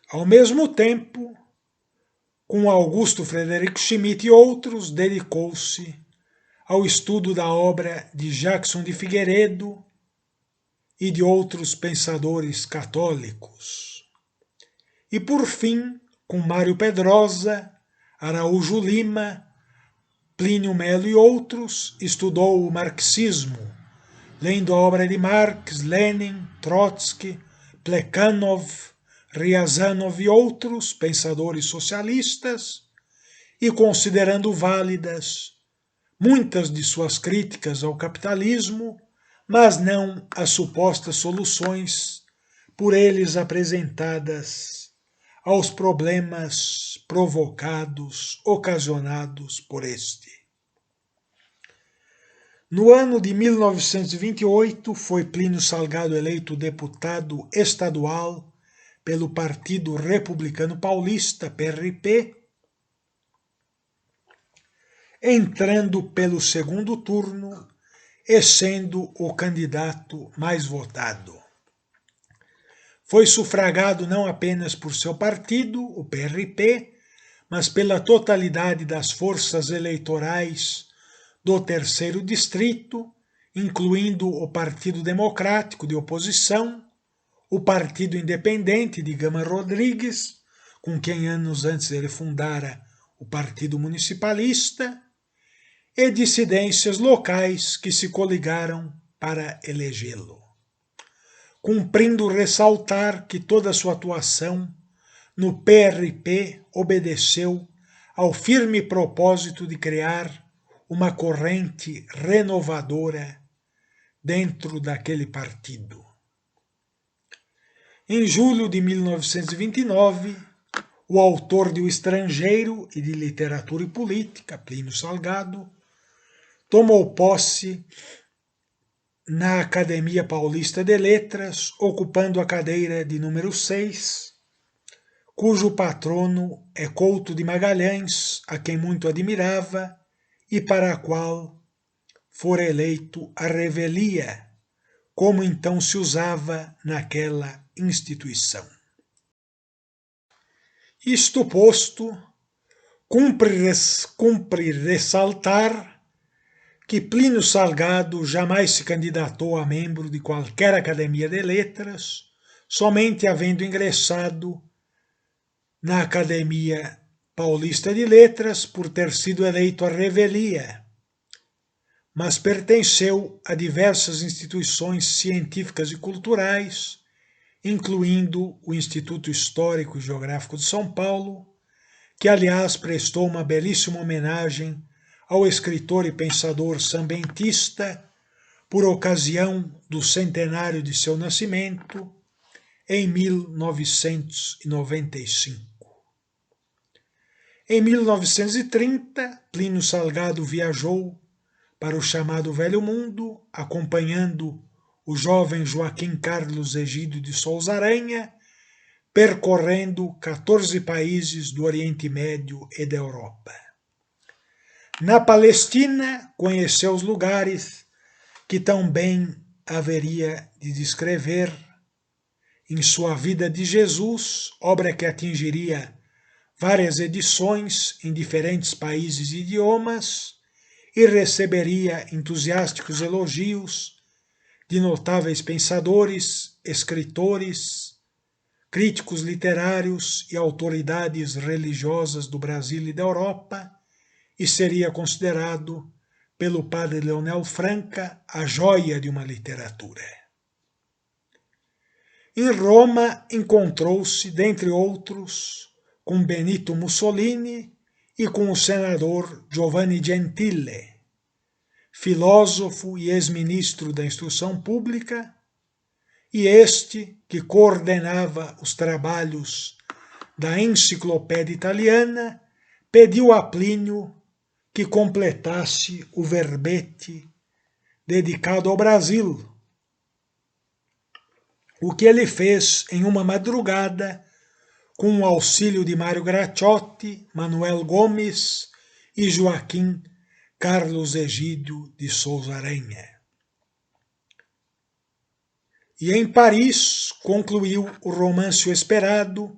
Ao mesmo tempo, com Augusto Frederico Schmitt e outros, dedicou-se ao estudo da obra de Jackson de Figueiredo e de outros pensadores católicos. E, por fim, com Mário Pedrosa, Araújo Lima, Plínio Melo e outros, estudou o marxismo, lendo a obra de Marx, Lenin, Trotsky, Plekhanov, Ryazanov e outros pensadores socialistas, e considerando válidas muitas de suas críticas ao capitalismo, mas não as supostas soluções por eles apresentadas aos problemas provocados, ocasionados por este. No ano de 1928, foi Plínio Salgado eleito deputado estadual pelo Partido Republicano Paulista, PRP, entrando pelo segundo turno e sendo o candidato mais votado. Foi sufragado não apenas por seu partido, o PRP, mas pela totalidade das forças eleitorais do terceiro distrito, incluindo o Partido Democrático de oposição, o Partido Independente de Gama Rodrigues, com quem anos antes ele fundara o Partido Municipalista, e dissidências locais que se coligaram para elegê-lo, cumprindo ressaltar que toda sua atuação no PRP obedeceu ao firme propósito de criar uma corrente renovadora dentro daquele partido. Em julho de 1929, o autor de O Estrangeiro e de Literatura e Política, Plínio Salgado, tomou posse na Academia Paulista de Letras, ocupando a cadeira de número 6, cujo patrono é Couto de Magalhães, a quem muito admirava e para a qual fora eleito a revelia, como então se usava naquela instituição. Isto posto, cumpre ressaltar que Plínio Salgado jamais se candidatou a membro de qualquer academia de letras, somente havendo ingressado na Academia Paulista de Letras por ter sido eleito à revelia, mas pertenceu a diversas instituições científicas e culturais, incluindo o Instituto Histórico e Geográfico de São Paulo, que, aliás, prestou uma belíssima homenagem ao escritor e pensador sambentista por ocasião do centenário de seu nascimento, em 1995. Em 1930, Plínio Salgado viajou para o chamado Velho Mundo, acompanhando o jovem Joaquim Carlos Egídio de Sousa Aranha, percorrendo 14 países do Oriente Médio e da Europa. Na Palestina, conheceu os lugares que tão bem haveria de descrever em sua Vida de Jesus, obra que atingiria várias edições em diferentes países e idiomas e receberia entusiásticos elogios de notáveis pensadores, escritores, críticos literários e autoridades religiosas do Brasil e da Europa, e seria considerado pelo padre Leonel Franca a joia de uma literatura. Em Roma encontrou-se, dentre outros, com Benito Mussolini e com o senador Giovanni Gentile, filósofo e ex-ministro da Instrução Pública, e este que coordenava os trabalhos da Enciclopédia Italiana, pediu a Plínio que completasse o verbete dedicado ao Brasil, o que ele fez em uma madrugada com o auxílio de Mário Graciotti, Manuel Gomes e Joaquim Carlos Egídio de Sousa Aranha. E em Paris concluiu o romance O Esperado,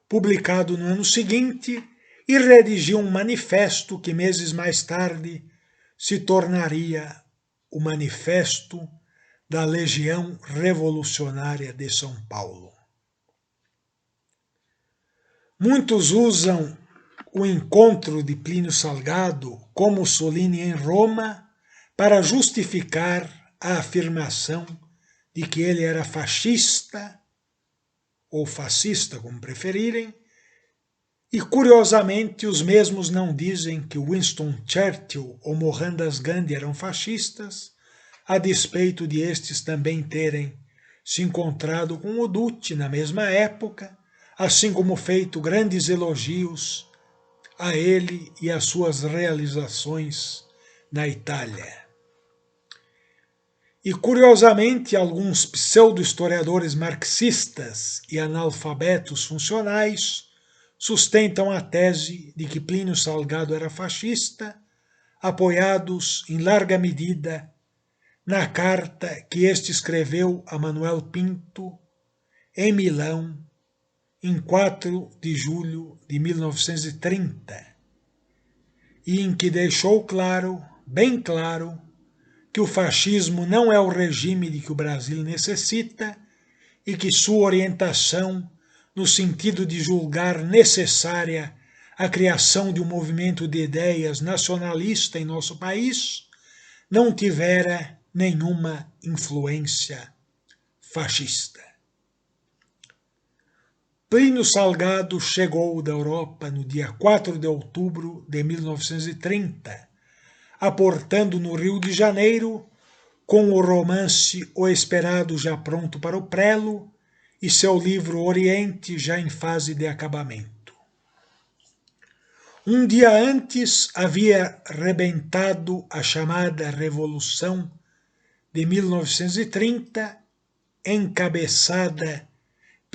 publicado no ano seguinte, e redigiu um manifesto que meses mais tarde se tornaria o Manifesto da Legião Revolucionária de São Paulo. Muitos usam o encontro de Plínio Salgado com Mussolini em Roma para justificar a afirmação de que ele era fascista, ou fascista, como preferirem, e curiosamente os mesmos não dizem que Winston Churchill ou Mohandas Gandhi eram fascistas, a despeito de estes também terem se encontrado com o Duce na mesma época, assim como feito grandes elogios a ele e às suas realizações na Itália. E, curiosamente, alguns pseudo-historiadores marxistas e analfabetos funcionais sustentam a tese de que Plínio Salgado era fascista, apoiados em larga medida na carta que este escreveu a Manuel Pinto em Milão em 4 de julho de 1930, e em que deixou claro, bem claro, que o fascismo não é o regime de que o Brasil necessita e que sua orientação, no sentido de julgar necessária a criação de um movimento de ideias nacionalista em nosso país, não tivera nenhuma influência fascista. Plínio Salgado chegou da Europa no dia 4 de outubro de 1930, aportando no Rio de Janeiro com o romance O Esperado já pronto para o prelo e seu livro Oriente já em fase de acabamento. Um dia antes havia rebentado a chamada Revolução de 1930, encabeçada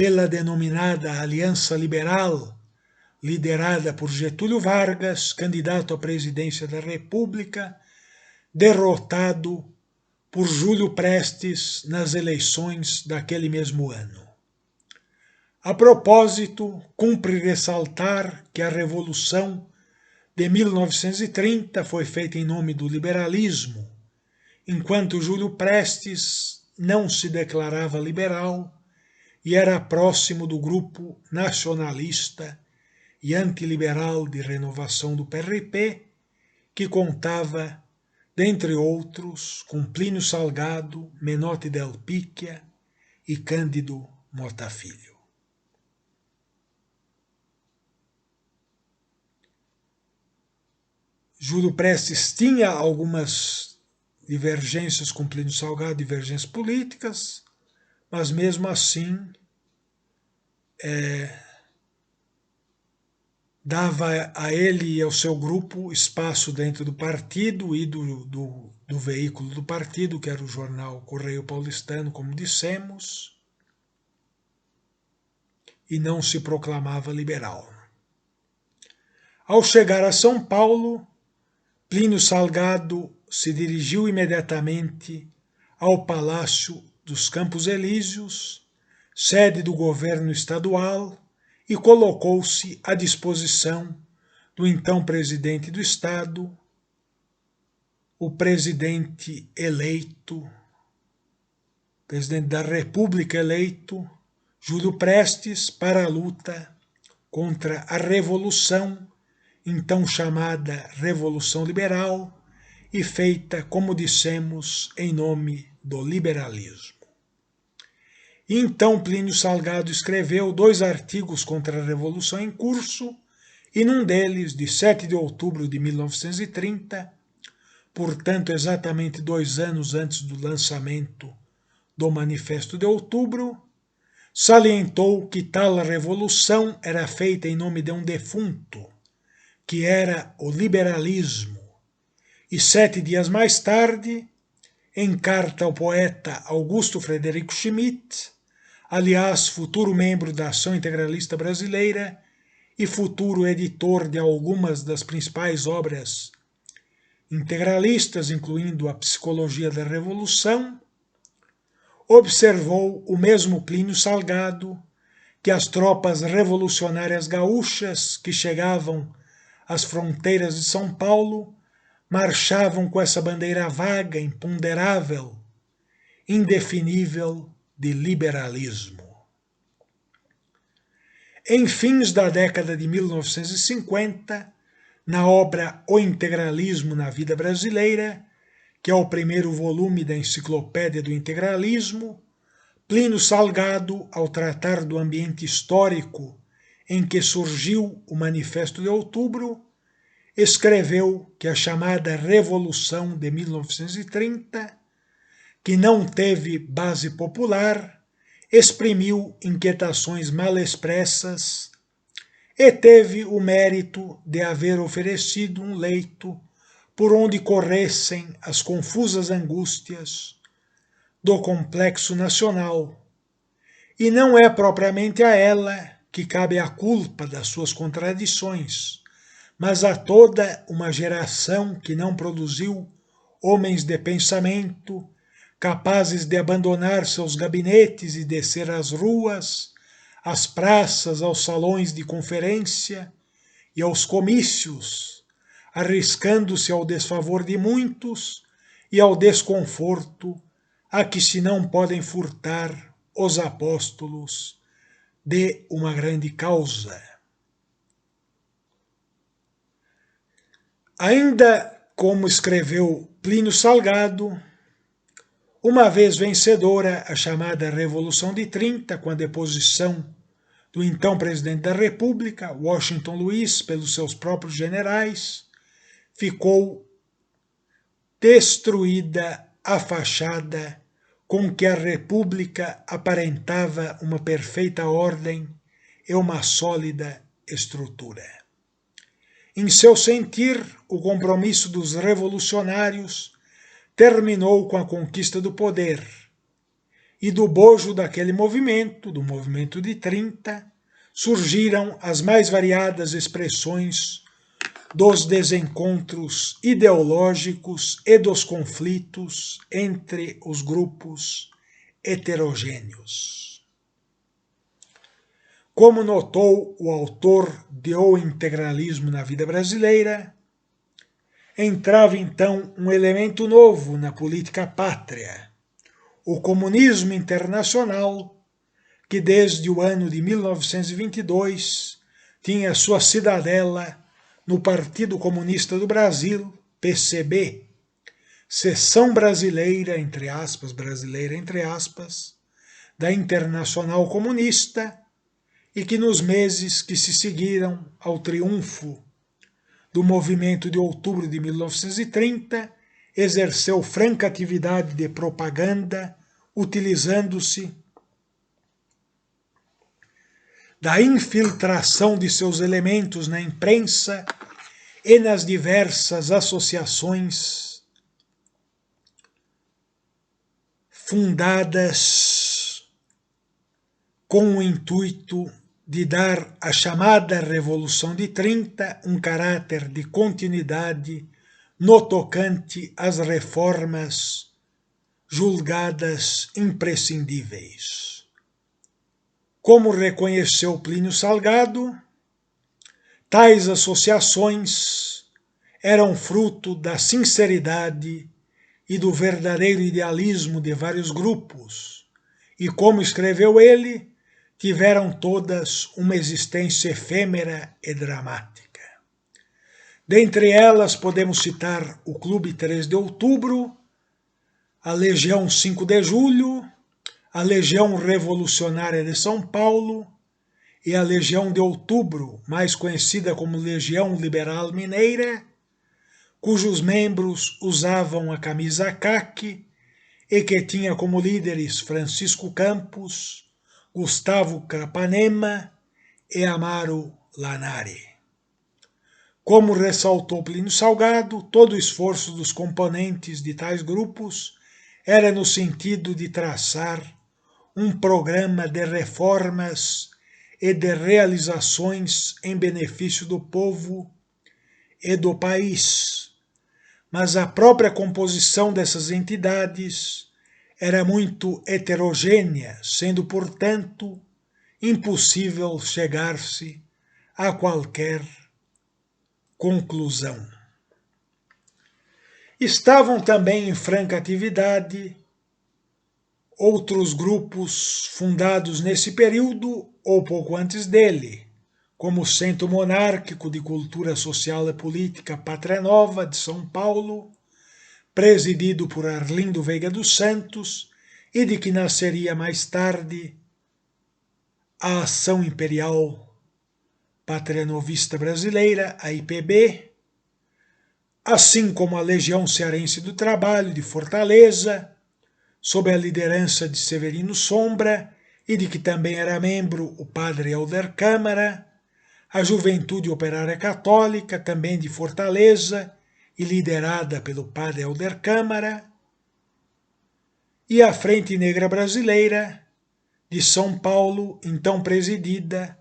pela denominada Aliança Liberal, liderada por Getúlio Vargas, candidato à presidência da República, derrotado por Júlio Prestes nas eleições daquele mesmo ano. A propósito, cumpre ressaltar que a Revolução de 1930 foi feita em nome do liberalismo, enquanto Júlio Prestes não se declarava liberal e era próximo do grupo nacionalista e antiliberal de renovação do PRP, que contava dentre outros, com Plínio Salgado, Menotti del Picchia e Cândido Mota Filho. Júlio Prestes tinha algumas divergências com Plínio Salgado, divergências políticas, mas mesmo assim dava a ele e ao seu grupo espaço dentro do partido e do veículo do partido, que era o jornal Correio Paulistano, como dissemos, e não se proclamava liberal. Ao chegar a São Paulo, Plínio Salgado se dirigiu imediatamente ao Palácio dos Campos Elíseos, sede do governo estadual, e colocou-se à disposição do então presidente do Estado, o presidente eleito, presidente da República eleito, Júlio Prestes, para a luta contra a Revolução, então chamada Revolução Liberal, e feita, como dissemos, em nome do liberalismo. E então Plínio Salgado escreveu 2 artigos contra a Revolução em curso, e num deles, de 7 de outubro de 1930, portanto exatamente 2 anos antes do lançamento do Manifesto de Outubro, salientou que tal revolução era feita em nome de um defunto, que era o liberalismo, e 7 dias mais tarde, em carta ao poeta Augusto Frederico Schmidt, aliás, futuro membro da Ação Integralista Brasileira e futuro editor de algumas das principais obras integralistas, incluindo a Psicologia da Revolução, observou o mesmo Plínio Salgado que as tropas revolucionárias gaúchas que chegavam às fronteiras de São Paulo marchavam com essa bandeira vaga, imponderável, indefinível de liberalismo. Em fins da década de 1950, na obra O Integralismo na Vida Brasileira, que é o primeiro volume da Enciclopédia do Integralismo, Plínio Salgado, ao tratar do ambiente histórico em que surgiu o Manifesto de Outubro, escreveu que a chamada Revolução de 1930, que não teve base popular, exprimiu inquietações mal expressas e teve o mérito de haver oferecido um leito por onde corressem as confusas angústias do complexo nacional, e não é propriamente a ela que cabe a culpa das suas contradições, mas a toda uma geração que não produziu homens de pensamento capazes de abandonar seus gabinetes e descer às ruas, às praças, aos salões de conferência e aos comícios, arriscando-se ao desfavor de muitos e ao desconforto a que se não podem furtar os apóstolos de uma grande causa. Ainda como escreveu Plínio Salgado, uma vez vencedora a chamada Revolução de 30, com a deposição do então presidente da República, Washington Luiz, pelos seus próprios generais, ficou destruída a fachada com que a República aparentava uma perfeita ordem e uma sólida estrutura. Em seu sentir, o compromisso dos revolucionários terminou com a conquista do poder, e do bojo daquele movimento, do movimento de 30, surgiram as mais variadas expressões dos desencontros ideológicos e dos conflitos entre os grupos heterogêneos. Como notou o autor de O Integralismo na Vida Brasileira, entrava então um elemento novo na política pátria, o comunismo internacional, que desde o ano de 1922 tinha sua cidadela no Partido Comunista do Brasil, PCB, seção brasileira, entre aspas, da Internacional Comunista, e que nos meses que se seguiram ao triunfo do movimento de outubro de 1930, exerceu franca atividade de propaganda, utilizando-se da infiltração de seus elementos na imprensa e nas diversas associações fundadas com o intuito de dar à chamada Revolução de 30 um caráter de continuidade no tocante às reformas julgadas imprescindíveis. Como reconheceu Plínio Salgado, tais associações eram fruto da sinceridade e do verdadeiro idealismo de vários grupos, e, como escreveu ele, tiveram todas uma existência efêmera e dramática. Dentre elas, podemos citar o Clube 3 de Outubro, a Legião 5 de Julho, a Legião Revolucionária de São Paulo e a Legião de Outubro, mais conhecida como Legião Liberal Mineira, cujos membros usavam a camisa caque e que tinha como líderes Francisco Campos, Gustavo Capanema e Amaro Lanari. Como ressaltou Plínio Salgado, todo o esforço dos componentes de tais grupos era no sentido de traçar um programa de reformas e de realizações em benefício do povo e do país. Mas a própria composição dessas entidades era muito heterogênea, sendo, portanto, impossível chegar-se a qualquer conclusão. Estavam também em franca atividade outros grupos fundados nesse período ou pouco antes dele, como o Centro Monárquico de Cultura Social e Política Pátria Nova de São Paulo, presidido por Arlindo Veiga dos Santos, e de que nasceria mais tarde a Ação Imperial Patrianovista Brasileira, a IPB, assim como a Legião Cearense do Trabalho de Fortaleza, sob a liderança de Severino Sombra, e de que também era membro o padre Helder Câmara, a Juventude Operária Católica, também de Fortaleza, e liderada pelo padre Helder Câmara, e a Frente Negra Brasileira, de São Paulo, então presidida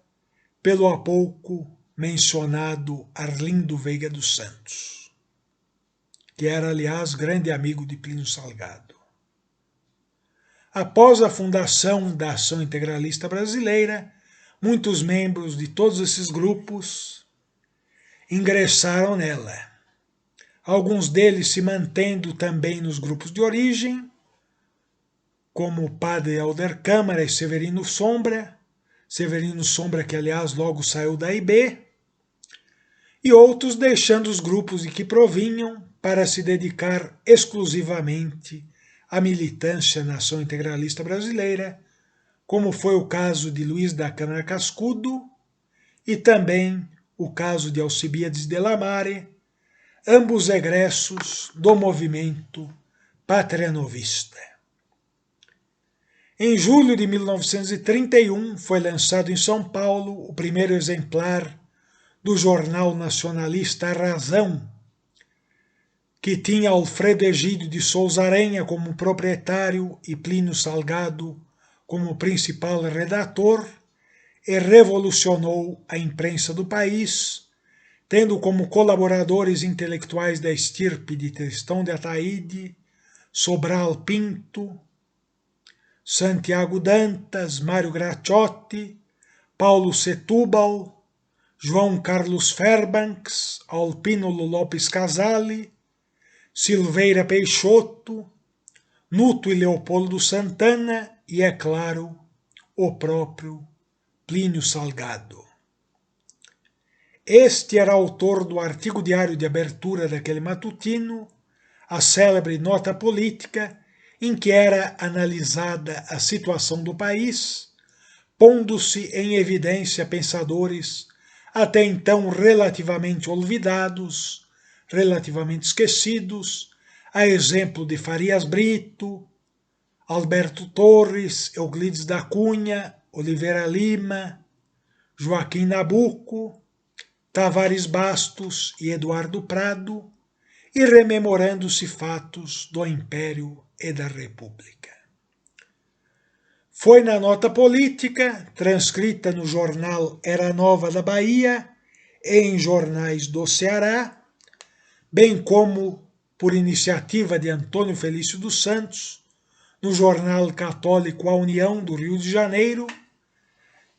pelo há pouco mencionado Arlindo Veiga dos Santos, que era, aliás, grande amigo de Plínio Salgado. Após a fundação da Ação Integralista Brasileira, muitos membros de todos esses grupos ingressaram nela. Alguns deles se mantendo também nos grupos de origem, como o padre Helder Câmara e Severino Sombra que aliás logo saiu da IB, e outros deixando os grupos de que provinham para se dedicar exclusivamente à militância na Ação Integralista Brasileira, como foi o caso de Luiz da Câmara Cascudo e também o caso de Alcibiades de Lamare, ambos egressos do movimento patrianovista. Em julho de 1931 foi lançado em São Paulo o primeiro exemplar do jornal nacionalista A Razão, que tinha Alfredo Egídio de Souza Aranha como proprietário e Plínio Salgado como principal redator, e revolucionou a imprensa do país, tendo como colaboradores intelectuais da estirpe de Tristão de Ataíde, Sobral Pinto, Santiago Dantas, Mário Graciotti, Paulo Setúbal, João Carlos Fairbanks, Alpínulo Lopes Casale, Silveira Peixoto, Nuto e Leopoldo Santana e, é claro, o próprio Plínio Salgado. Este era autor do artigo diário de abertura daquele matutino, a célebre nota política em que era analisada a situação do país, pondo-se em evidência pensadores até então relativamente olvidados, relativamente esquecidos, a exemplo de Farias Brito, Alberto Torres, Euclides da Cunha, Oliveira Lima, Joaquim Nabuco, Tavares Bastos e Eduardo Prado, e rememorando-se fatos do Império e da República. Foi na nota política, transcrita no jornal Era Nova da Bahia e em jornais do Ceará, bem como por iniciativa de Antônio Felício dos Santos, no jornal católico A União do Rio de Janeiro,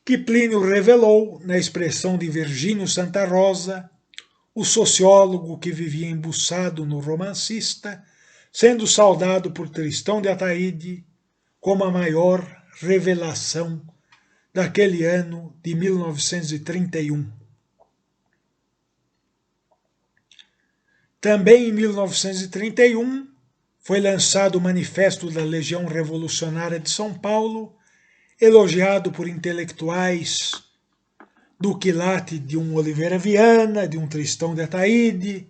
que Plínio revelou, na expressão de Virgínio Santa Rosa, o sociólogo que vivia embuçado no romancista, sendo saudado por Tristão de Ataíde como a maior revelação daquele ano de 1931. Também em 1931 foi lançado o Manifesto da Legião Revolucionária de São Paulo, elogiado por intelectuais do quilate de um Oliveira Viana, de um Tristão de Ataíde,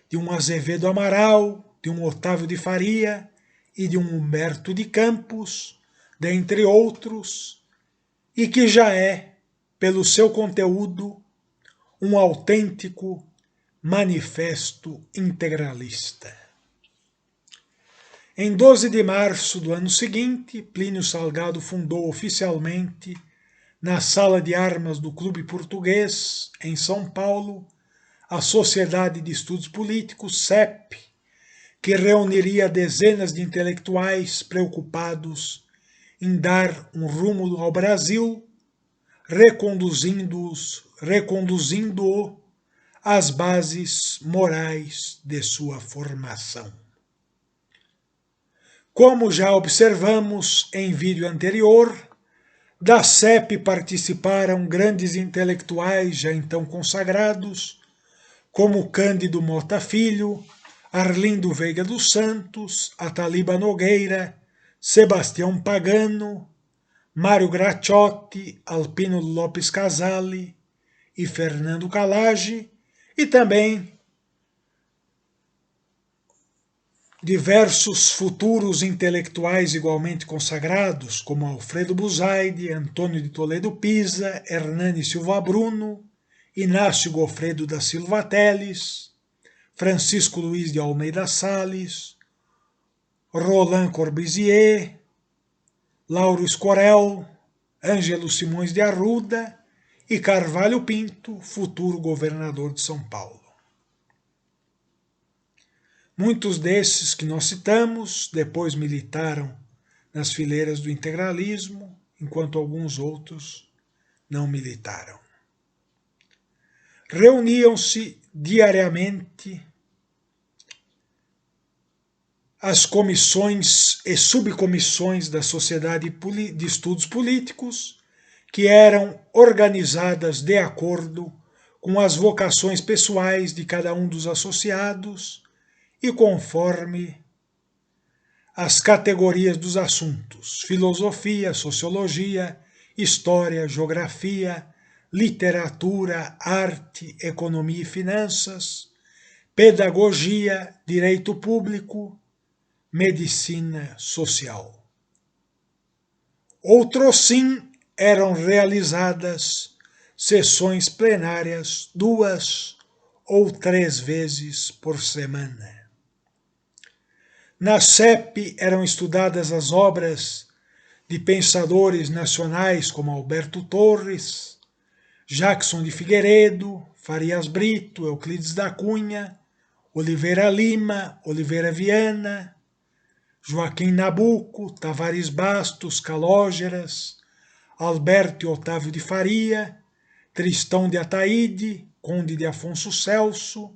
de um Azevedo Amaral, de um Otávio de Faria e de um Humberto de Campos, dentre outros, e que já é, pelo seu conteúdo, um autêntico manifesto integralista. Em 12 de março do ano seguinte, Plínio Salgado fundou oficialmente, na Sala de Armas do Clube Português, em São Paulo, a Sociedade de Estudos Políticos, SEP, que reuniria dezenas de intelectuais preocupados em dar um rumo ao Brasil, reconduzindo-o às bases morais de sua formação. Como já observamos em vídeo anterior, da SEP participaram grandes intelectuais já então consagrados, como Cândido Mota Filho, Arlindo Veiga dos Santos, Ataliba Nogueira, Sebastião Pagano, Mário Graciotti, Alpino Lopes Casale e Fernando Calage, e também diversos futuros intelectuais igualmente consagrados, como Alfredo Buzaide, Antônio de Toledo Pisa, Hernani Silva Bruno, Inácio Goffredo da Silva Teles, Francisco Luiz de Almeida Salles, Roland Corbusier, Lauro Escorel, Ângelo Simões de Arruda e Carvalho Pinto, futuro governador de São Paulo. Muitos desses que nós citamos depois militaram nas fileiras do integralismo, enquanto alguns outros não militaram. Reuniam-se diariamente as comissões e subcomissões da Sociedade de Estudos Políticos, que eram organizadas de acordo com as vocações pessoais de cada um dos associados e conforme as categorias dos assuntos: filosofia, sociologia, história, geografia, literatura, arte, economia e finanças, pedagogia, direito público, medicina social. Outrossim eram realizadas sessões plenárias 2 ou 3 vezes por semana. Na SEP eram estudadas as obras de pensadores nacionais como Alberto Torres, Jackson de Figueiredo, Farias Brito, Euclides da Cunha, Oliveira Lima, Oliveira Viana, Joaquim Nabuco, Tavares Bastos, Calógeras, Alberto e Otávio de Faria, Tristão de Ataíde, Conde de Afonso Celso,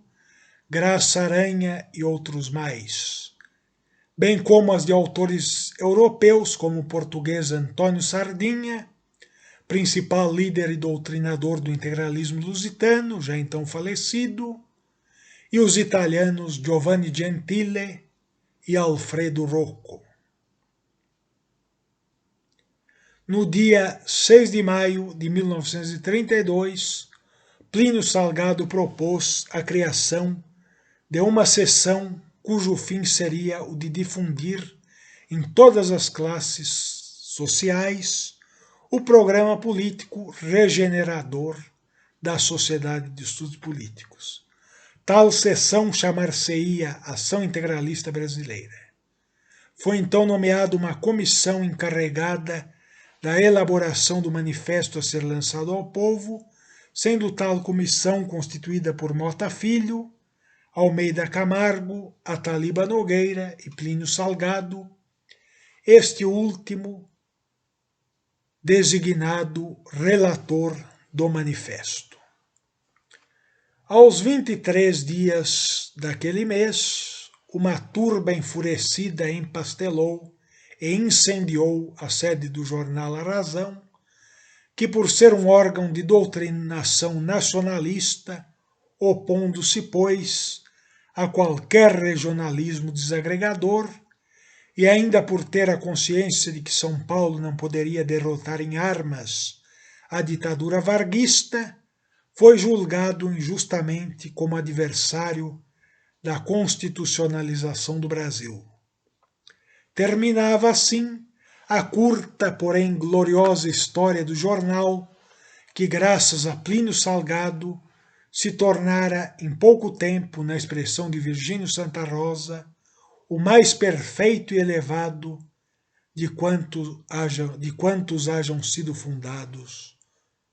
Graça Aranha e outros mais, bem como as de autores europeus como o português Antônio Sardinha, principal líder e doutrinador do integralismo lusitano, já então falecido, e os italianos Giovanni Gentile, e Alfredo Rocco. No dia 6 de maio de 1932, Plínio Salgado propôs a criação de uma seção cujo fim seria o de difundir em todas as classes sociais o programa político regenerador da Sociedade de Estudos Políticos. Tal seção chamar-se-ia Ação Integralista Brasileira. Foi então nomeada uma comissão encarregada da elaboração do manifesto a ser lançado ao povo, sendo tal comissão constituída por Mota Filho, Almeida Camargo, Ataliba Nogueira e Plínio Salgado, este último designado relator do manifesto. Aos 23 dias daquele mês, uma turba enfurecida empastelou e incendiou a sede do jornal A Razão, que por ser um órgão de doutrinação nacionalista, opondo-se, pois, a qualquer regionalismo desagregador, e ainda por ter a consciência de que São Paulo não poderia derrotar em armas a ditadura varguista, foi julgado injustamente como adversário da constitucionalização do Brasil. Terminava assim a curta, porém gloriosa história do jornal, que graças a Plínio Salgado se tornara em pouco tempo, na expressão de Virgínio Santa Rosa, o mais perfeito e elevado de quantos hajam sido fundados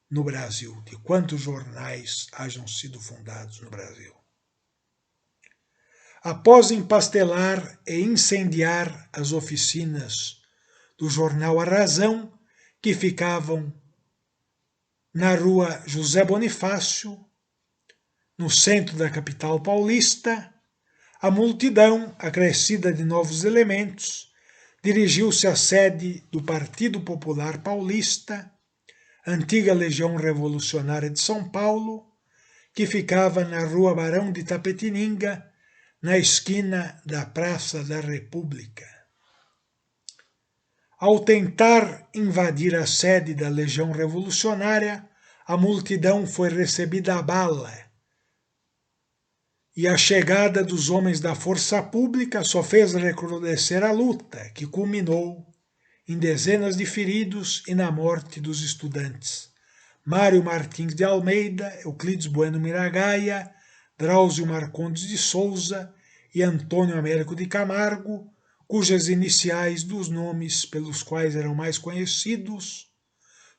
no Brasil, de quantos jornais hajam sido fundados no Brasil. Após empastelar e incendiar as oficinas do jornal A Razão, que ficavam na rua José Bonifácio, no centro da capital paulista, a multidão, acrescida de novos elementos, dirigiu-se à sede do Partido Popular Paulista, antiga Legião Revolucionária de São Paulo, que ficava na rua Barão de Itapetininga, na esquina da Praça da República. Ao tentar invadir a sede da Legião Revolucionária, a multidão foi recebida a bala, e a chegada dos homens da força pública só fez recrudescer a luta, que culminou em dezenas de feridos e na morte dos estudantes Mário Martins de Almeida, Euclides Bueno Miragaia, Drauzio Marcondes de Souza e Antônio Américo de Camargo, cujas iniciais dos nomes pelos quais eram mais conhecidos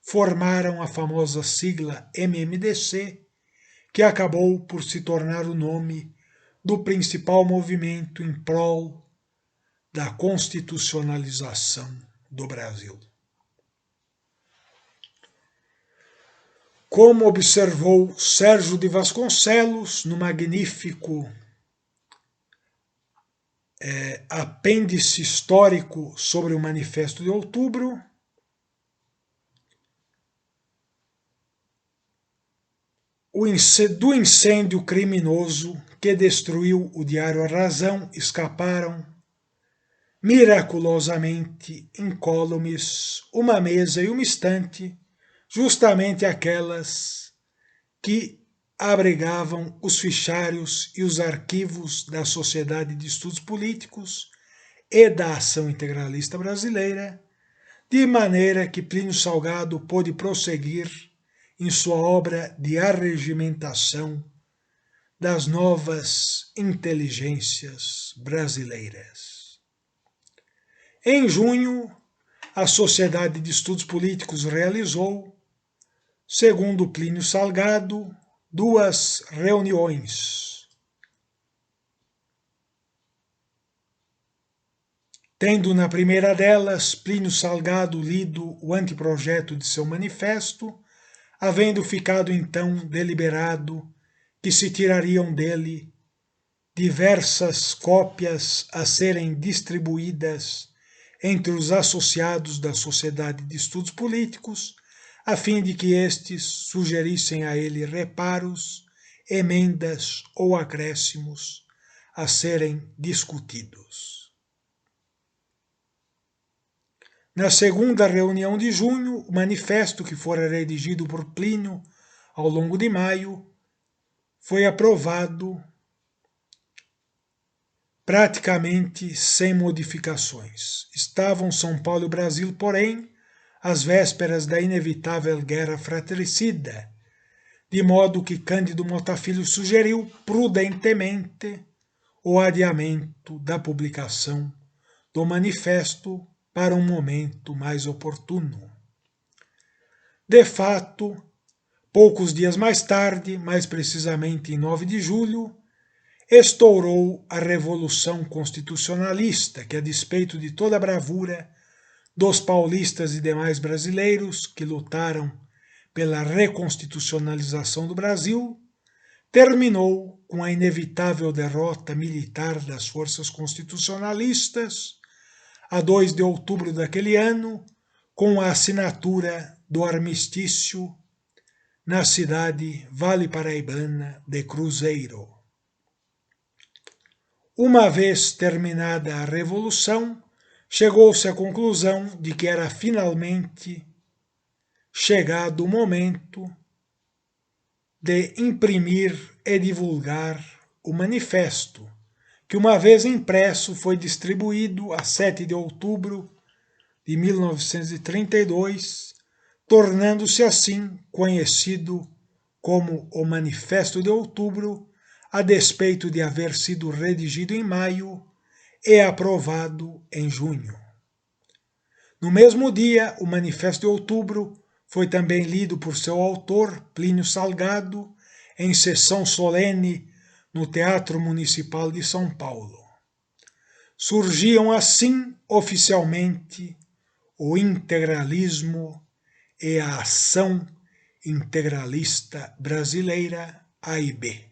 formaram a famosa sigla MMDC, que acabou por se tornar o nome do principal movimento em prol da constitucionalização do Brasil. Como observou Sérgio de Vasconcelos no magnífico apêndice histórico sobre o Manifesto de Outubro, do incêndio criminoso que destruiu o Diário A Razão escaparam miraculosamente incólumes uma mesa e uma estante, justamente aquelas que abrigavam os fichários e os arquivos da Sociedade de Estudos Políticos e da Ação Integralista Brasileira, de maneira que Plínio Salgado pôde prosseguir em sua obra de arregimentação das novas inteligências brasileiras. Em junho, a Sociedade de Estudos Políticos realizou, segundo Plínio Salgado, 2 reuniões. Tendo na primeira delas Plínio Salgado lido o anteprojeto de seu manifesto, havendo ficado então deliberado que se tirariam dele diversas cópias a serem distribuídas entre os associados da Sociedade de Estudos Políticos, a fim de que estes sugerissem a ele reparos, emendas ou acréscimos a serem discutidos. Na segunda reunião de junho, o manifesto que fora redigido por Plínio ao longo de maio foi aprovado praticamente sem modificações. Estavam São Paulo e Brasil, porém, às vésperas da inevitável guerra fratricida, de modo que Cândido Mota Filho sugeriu prudentemente o adiamento da publicação do manifesto para um momento mais oportuno. De fato, poucos dias mais tarde, mais precisamente em 9 de julho, estourou a Revolução Constitucionalista, que, a despeito de toda a bravura dos paulistas e demais brasileiros que lutaram pela reconstitucionalização do Brasil, terminou com a inevitável derrota militar das forças constitucionalistas, a 2 de outubro daquele ano, com a assinatura do armistício na cidade vale-paraibana de Cruzeiro. Uma vez terminada a Revolução, chegou-se à conclusão de que era finalmente chegado o momento de imprimir e divulgar o manifesto, que, uma vez impresso, foi distribuído a 7 de outubro de 1932, tornando-se assim conhecido como o Manifesto de Outubro, a despeito de haver sido redigido em maio e aprovado em junho. No mesmo dia, o Manifesto de Outubro foi também lido por seu autor, Plínio Salgado, em sessão solene no Teatro Municipal de São Paulo. Surgiam assim, oficialmente, o integralismo e a ação integralista brasileira, AIB.